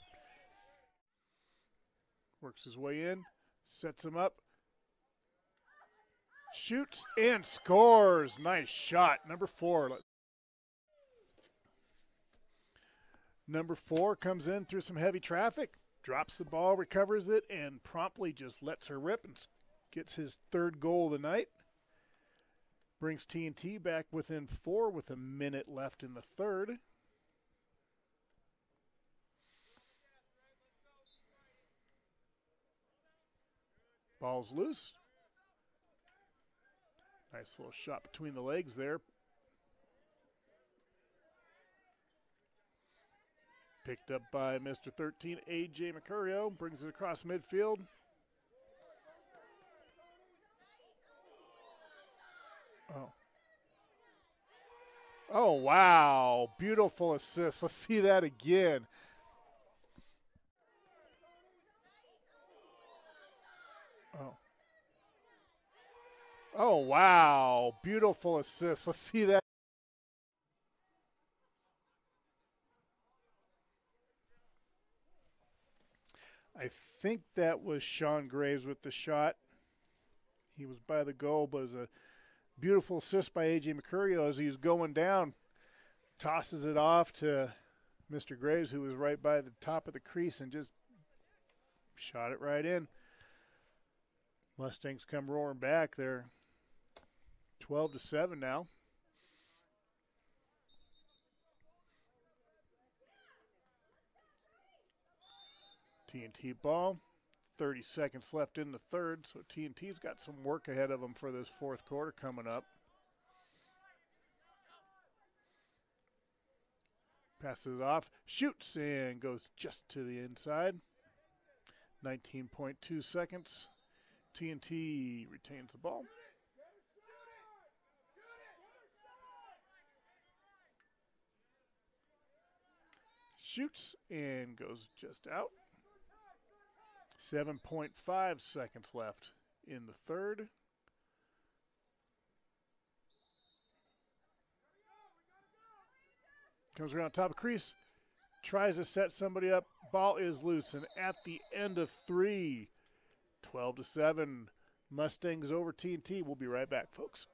Works his way in, sets him up. Shoots and scores. Nice shot. Number 4. Number 4 comes in through some heavy traffic. Drops the ball, recovers it, and promptly just lets her rip and gets his third goal of the night. Brings TNT back within 4 with a minute left in the third. Ball's loose. Nice little shot between the legs there. Picked up by Mr. 13, A.J. Mercurio. Brings it across midfield. Oh, wow. Beautiful assist. Let's see that again. Oh, wow. Beautiful assist. Let's see that. I think that was Sean Graves with the shot. He was by the goal, but it was a beautiful assist by A.J. Mercurio as he's going down. Tosses it off to Mr. Graves, who was right by the top of the crease, and just shot it right in. Mustangs come roaring back. They're 12-7 now. TNT ball. 30 seconds left in the third, so TNT's got some work ahead of them for this fourth quarter coming up. Passes it off, shoots, and goes just to the inside. 19.2 seconds. TNT retains the ball. Shoots and goes just out. 7.5 seconds left in the third. Comes around top of crease, tries to set somebody up. Ball is loose, and at the end of 3, 12-7, Mustangs over TNT. We'll be right back, folks.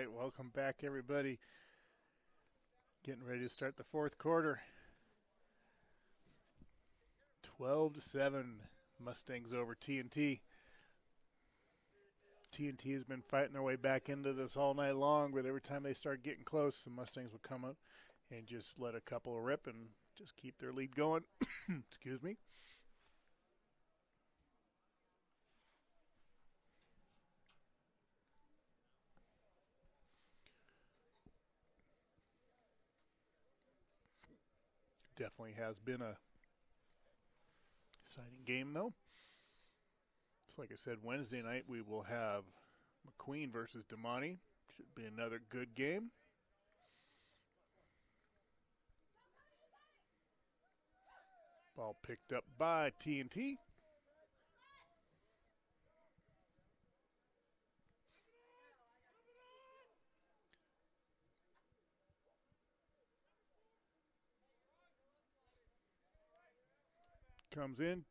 right, welcome back, everybody. Getting ready to start the fourth quarter. 12-7, Mustangs over T&T. T&T has been fighting their way back into this all night long, but every time they start getting close, the Mustangs would come up and just let a couple rip and just keep their lead going. Excuse me. Definitely has been a exciting game, though. So like I said, Wednesday night we will have McQueen versus Damonte. Should be another good game. Ball picked up by T&T. Comes in,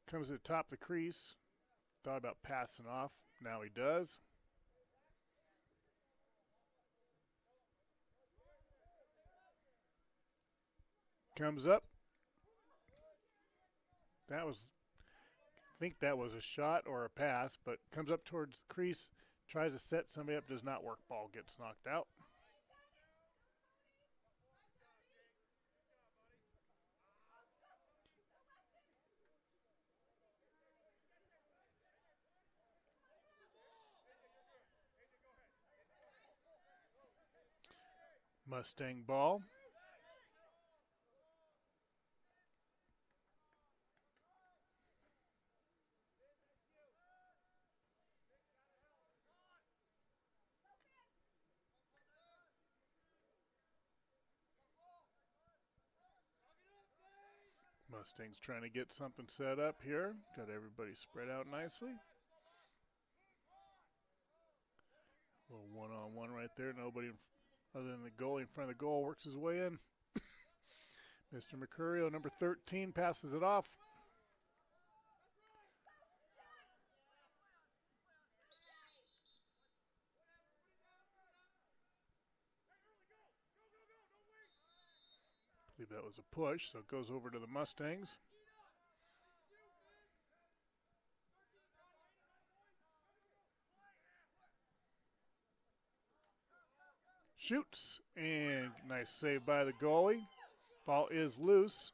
comes to the top of the crease. Thought about passing off. Now he does. Comes up. I think that was a shot or a pass, but comes up towards the crease, tries to set somebody up, does not work. Ball gets knocked out. Mustang ball. Mustangs trying to get something set up here. Got everybody spread out nicely. A little one-on-one right there. Nobody other than the goalie in front of the goal works his way in. Mr. Mercurio, number 13, passes it off. I believe that was a push, so it goes over to the Mustangs. Shoots, and nice save by the goalie. Ball is loose.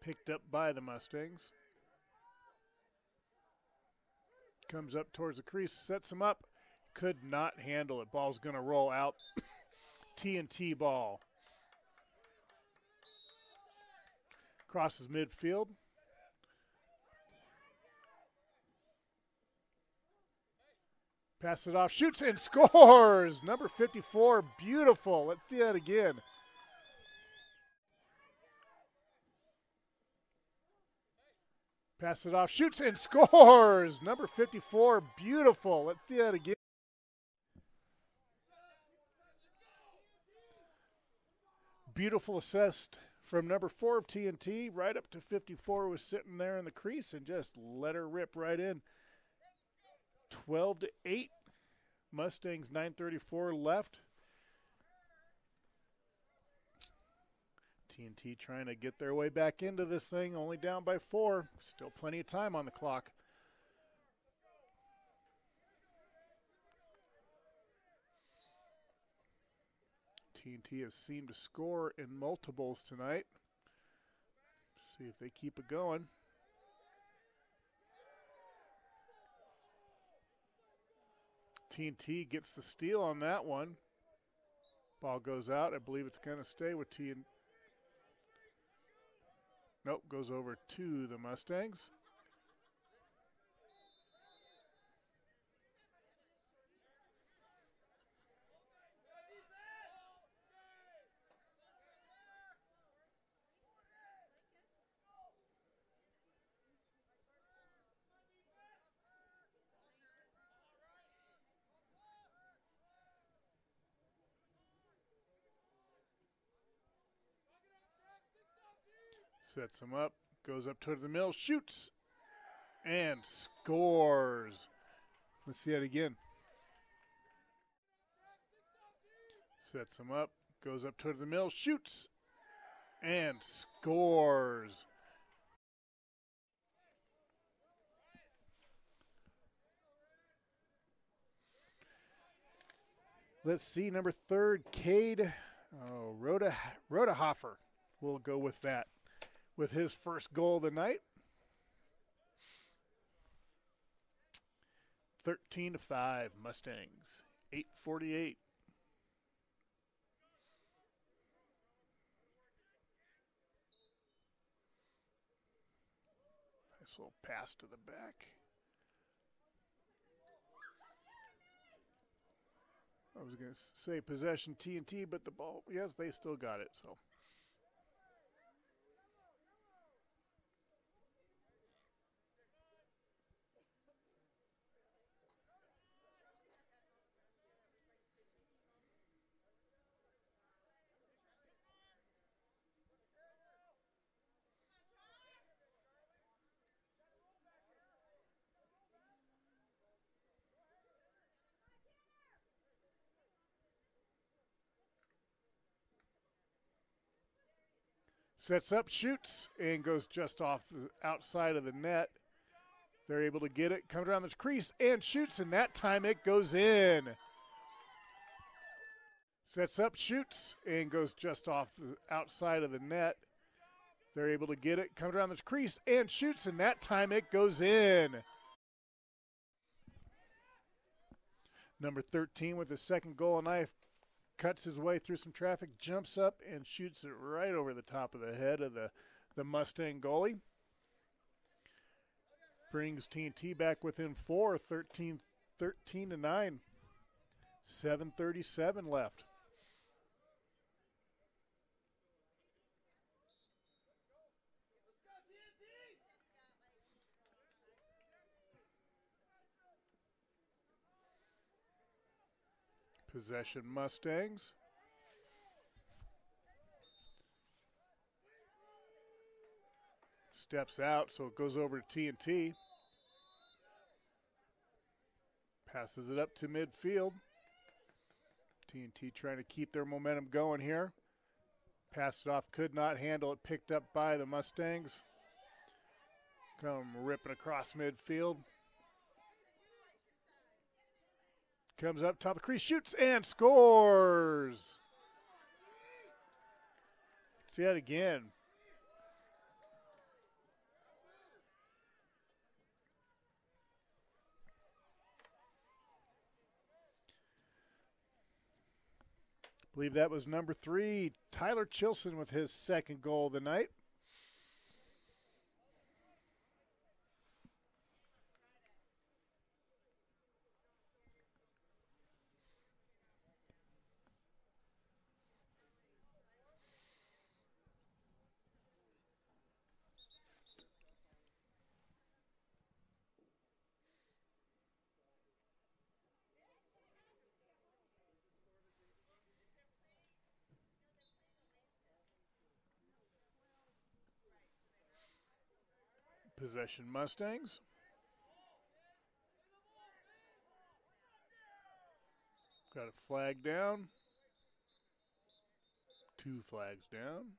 Picked up by the Mustangs. Comes up towards the crease, sets him up. Could not handle it. Ball's going to roll out. T&T ball. Crosses midfield. Pass it off, shoots and scores. Number 54, beautiful. Let's see that again. Pass it off, shoots and scores. Number 54, beautiful. Let's see that again. Beautiful assist from number 4 of T&T. Right up to 54, was sitting there in the crease and just let her rip right in. 12-8. Mustangs 9:34 left. T&T trying to get their way back into this thing, only down by 4. Still plenty of time on the clock. T&T has seemed to score in multiples tonight. See if they keep it going. T&T gets the steal on that one. Ball goes out. I believe it's going to stay with T&T. Nope, goes over to the Mustangs. Sets him up, goes up toward the middle, shoots. and scores. Let's see that again. Sets him up, goes up toward the middle, shoots, and scores. Let's see, number 3, Cade Rodehofer. We'll go with that. With his first goal of the night. 13-5 Mustangs. 8:48. Nice little pass to the back. I was going to say possession TNT, but the ball, yes, they still got it. So sets up, shoots, and goes just off the outside of the net. They're able to get it, comes around the crease, and shoots, and that time it goes in. Sets up, shoots, and goes just off the outside of the net. They're able to get it, comes around the crease, and shoots, and that time it goes in. Number 13 with his second goal of the night, cuts his way through some traffic, jumps up, and shoots it right over the top of the head of the Mustang goalie. Brings TNT back within 4, 13-9. 7:37 left. Possession Mustangs. Steps out, so it goes over to TNT. Passes it up to midfield. TNT trying to keep their momentum going here. Passed it off, could not handle it. Picked up by the Mustangs. Come ripping across midfield. Comes up top of the crease, shoots, and scores. See that again. I believe that was number 3, Tyler Chilson, with his second goal of the night. Possession Mustangs. Got a flag down. 2 flags down.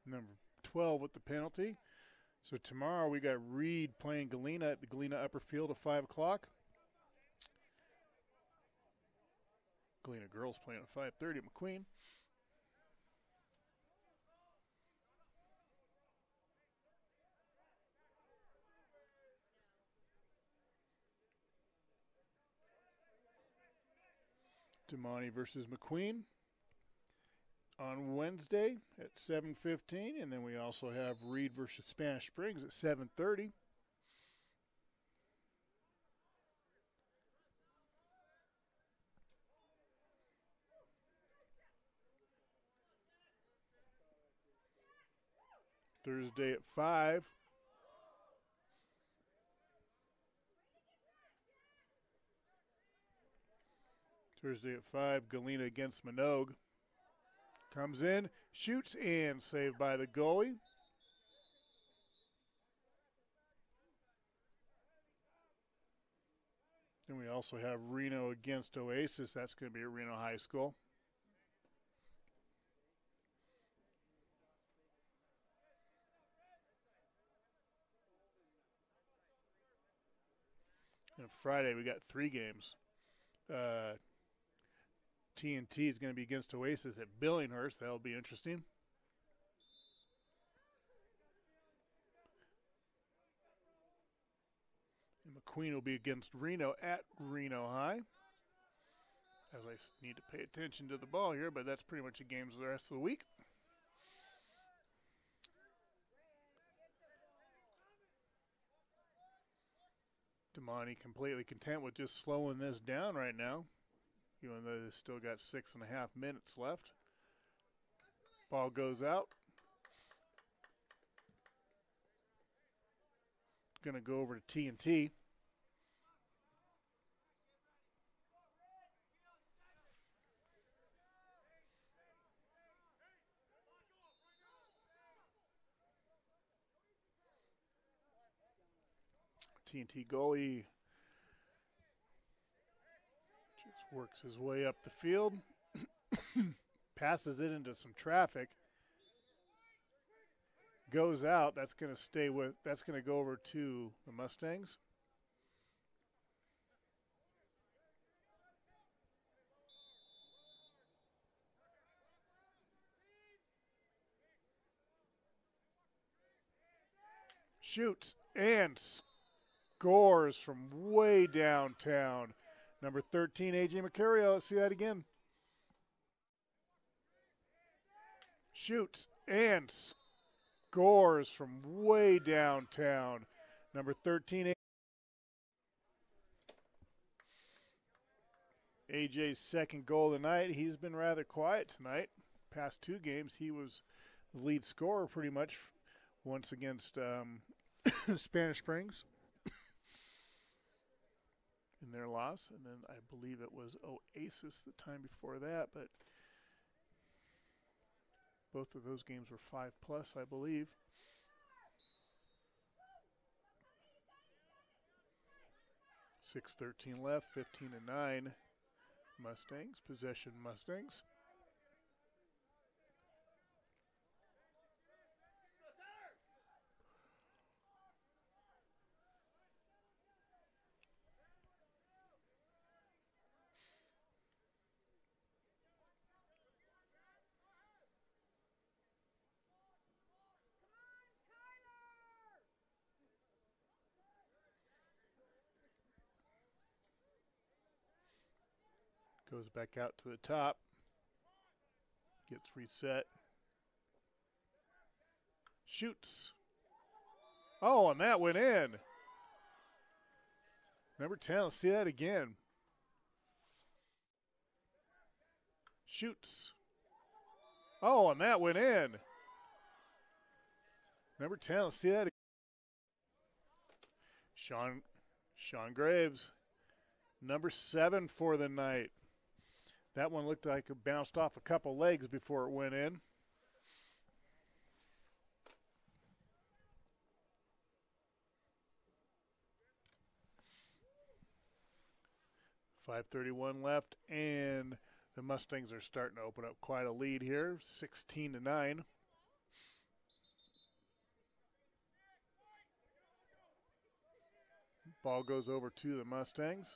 Number 12 with the penalty. So tomorrow we got Reed playing Galena at the Galena Upper Field at 5 o'clock. Galena girls playing at 5:30 at McQueen. Damonte versus McQueen on Wednesday at 7:15, and then we also have Reed versus Spanish Springs at 7:30. Thursday at 5. Thursday at 5, Galena against Minogue. Comes in, shoots, and saved by the goalie. Then we also have Reno against Oasis. That's going to be at Reno High School. And Friday we got 3 games. TNT is going to be against Oasis at Billinghurst. That'll be interesting. And McQueen will be against Reno at Reno High. As I need to pay attention to the ball here, but that's pretty much the games the rest of the week. Damonte completely content with just slowing this down right now, even though they've still got 6.5 minutes left. Ball goes out. Going to go over to TNT. TNT goalie just works his way up the field, passes it into some traffic, goes out. That's going to stay with. That's going to go over to the Mustangs. Shoots and scores from way downtown. Number 13, A.J. Mercurio. Let's see that again. Shoots and scores from way downtown. Number 13, A.J.'s second goal of the night. He's been rather quiet tonight. Past 2 games, he was the lead scorer pretty much, once against Spanish Springs in their loss, and then I believe it was Oasis the time before that, but both of those games were 5+, I believe. .6:13 left, 15-9 Mustangs, possession Mustangs. Goes back out to the top. Gets reset. Shoots. Oh, and that went in. Number 10, let's see that again. Shoots. Oh, and that went in. Number 10, let's see that again. Sean Graves, number 7 for the night. That one looked like it bounced off a couple legs before it went in. .531 left, and the Mustangs are starting to open up quite a lead here, 16-9. Ball goes over to the Mustangs.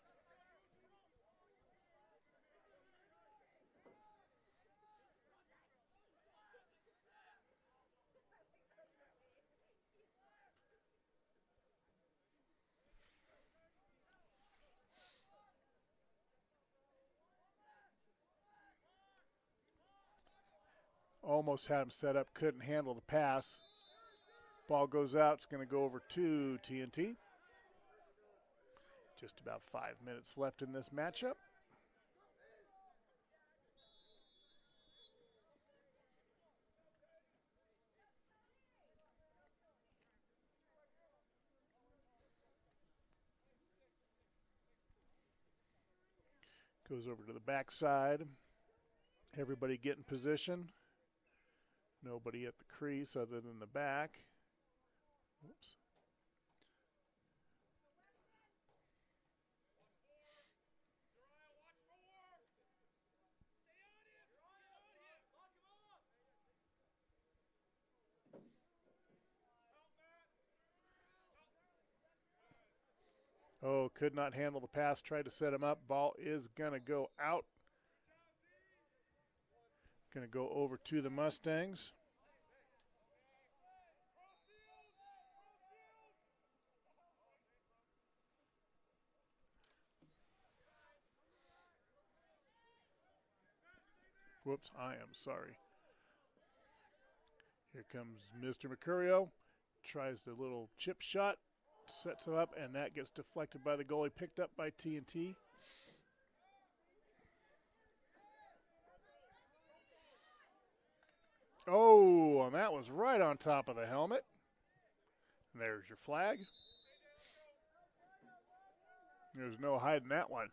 Almost had him set up, couldn't handle the pass. Ball goes out, it's going to go over to TNT. Just about 5 minutes left in this matchup. Goes over to the backside. Everybody get in position. Nobody at the crease other than the back. Whoops. Oh, could not handle the pass. Tried to set him up. Ball is going to go out. Going to go over to the Mustangs. Whoops, I am sorry. Here comes Mr. Mercurio. Tries the little chip shot. Sets him up, and that gets deflected by the goalie. Picked up by TNT. Oh, and that was right on top of the helmet. There's your flag. There's no hiding that one.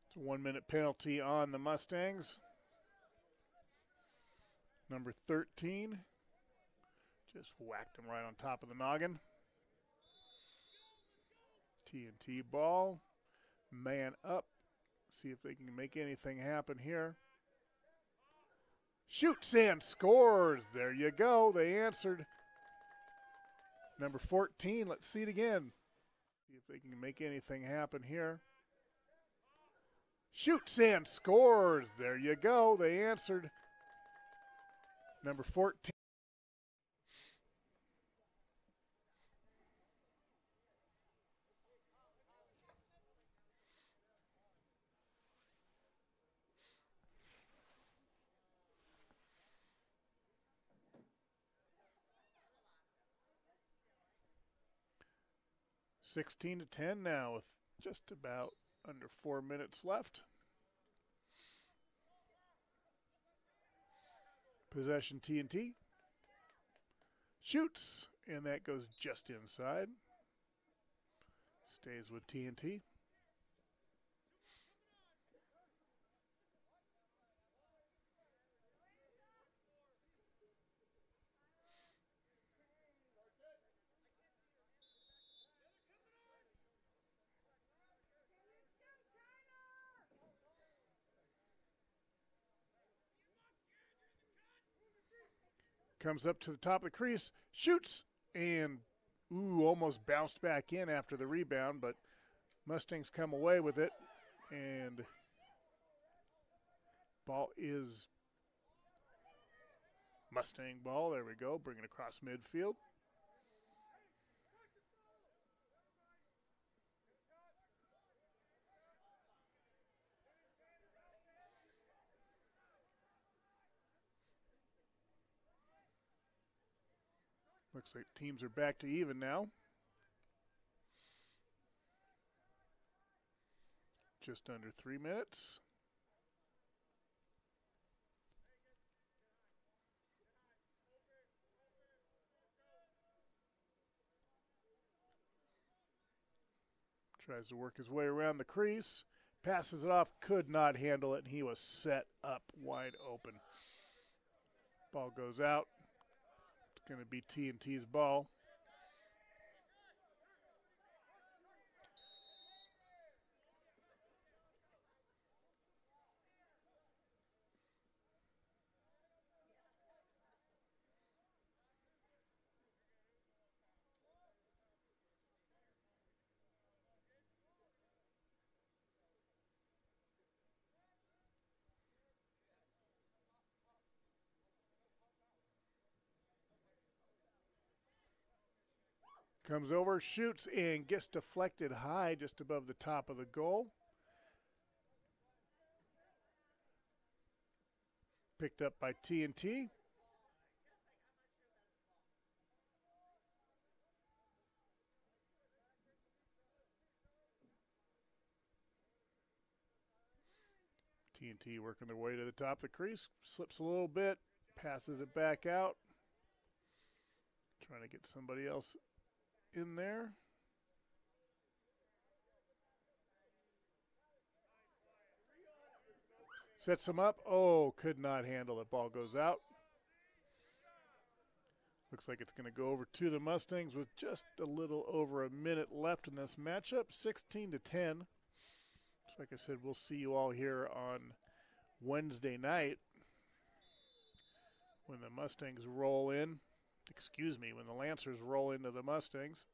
It's a 1-minute penalty on the Mustangs. Number 13 just whacked him right on top of the noggin. TNT ball. Man up. See if they can make anything happen here. Shoots and scores. There you go. They answered. Number 14. Let's see it again. See if they can make anything happen here. Shoots and scores. There you go. They answered. Number 14. (16-10) now with just about under 4 minutes left. Possession TNT. Shoots, and that goes just inside. Stays with TNT. Comes up to the top of the crease, shoots, and almost bounced back in after the rebound, but Mustangs come away with it, and ball is Mustang ball. There we go, bring it across midfield. Looks like teams are back to even now. Just under 3 minutes. Tries to work his way around the crease. Passes it off, could not handle it, and he was set up wide open. Ball goes out. It's going to be TNT's ball. Comes over, shoots, and gets deflected high just above the top of the goal. Picked up by TNT. TNT working their way to the top of the crease. Slips a little bit. Passes it back out. Trying to get somebody else in there. Sets him up. Oh, could not handle it. Ball goes out. Looks like it's going to go over to the Mustangs with just a little over a minute left in this matchup. 16-10. So like I said, we'll see you all here on Wednesday night when the Mustangs roll in. Excuse me, when the Lancers roll into the Mustangs.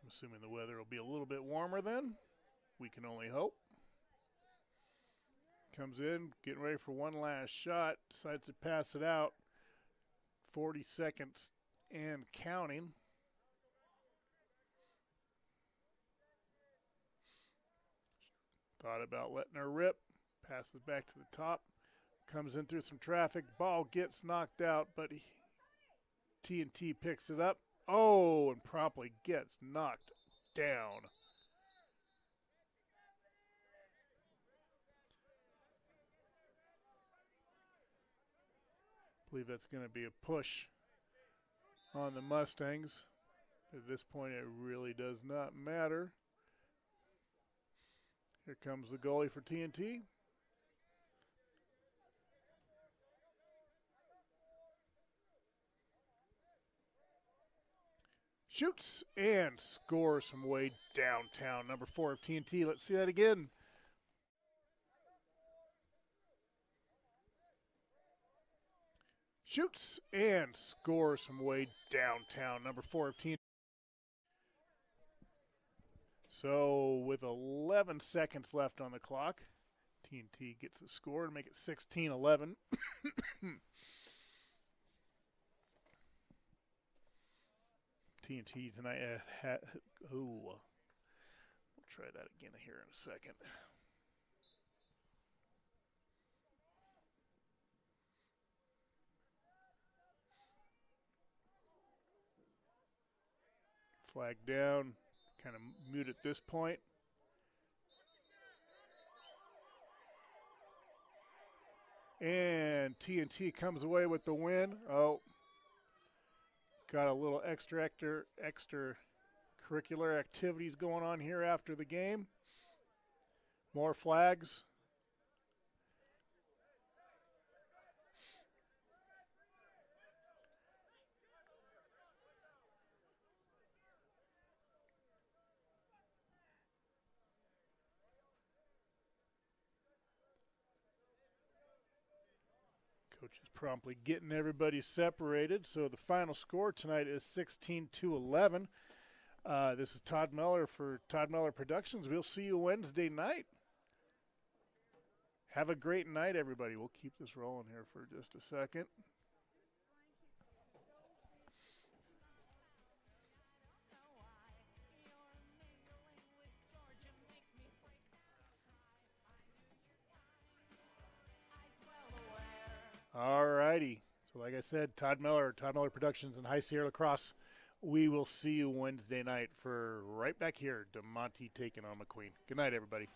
I'm assuming the weather will be a little bit warmer then. We can only hope. Comes in, getting ready for one last shot. Decides to pass it out. 40 seconds and counting. Thought about letting her rip. Passes back to the top. Comes in through some traffic. Ball gets knocked out, but TNT picks it up. Oh, and promptly gets knocked down. I believe that's going to be a push on the Mustangs. At this point, it really does not matter. Here comes the goalie for TNT. Shoots and scores from way downtown. Number 4 of TNT. Let's see that again. Shoots and scores from way downtown. Number 4 of TNT. So with 11 seconds left on the clock, TNT gets a score to make it 16-11. TNT tonight we'll try that again here in a second. Flag down, kind of mute at this point. And TNT comes away with the win. Oh, got a little extracurricular activities going on here after the game. More flags. Coach is promptly getting everybody separated. So the final score tonight is 16-11. This is Todd Meller for Todd Meller Productions. We'll see you Wednesday night. Have a great night, everybody. We'll keep this rolling here for just a second. All righty. So like I said, Todd Meller Productions and High Sierra Lacrosse. We will see you Wednesday night for right back here, Damonte taking on McQueen. Good night, everybody.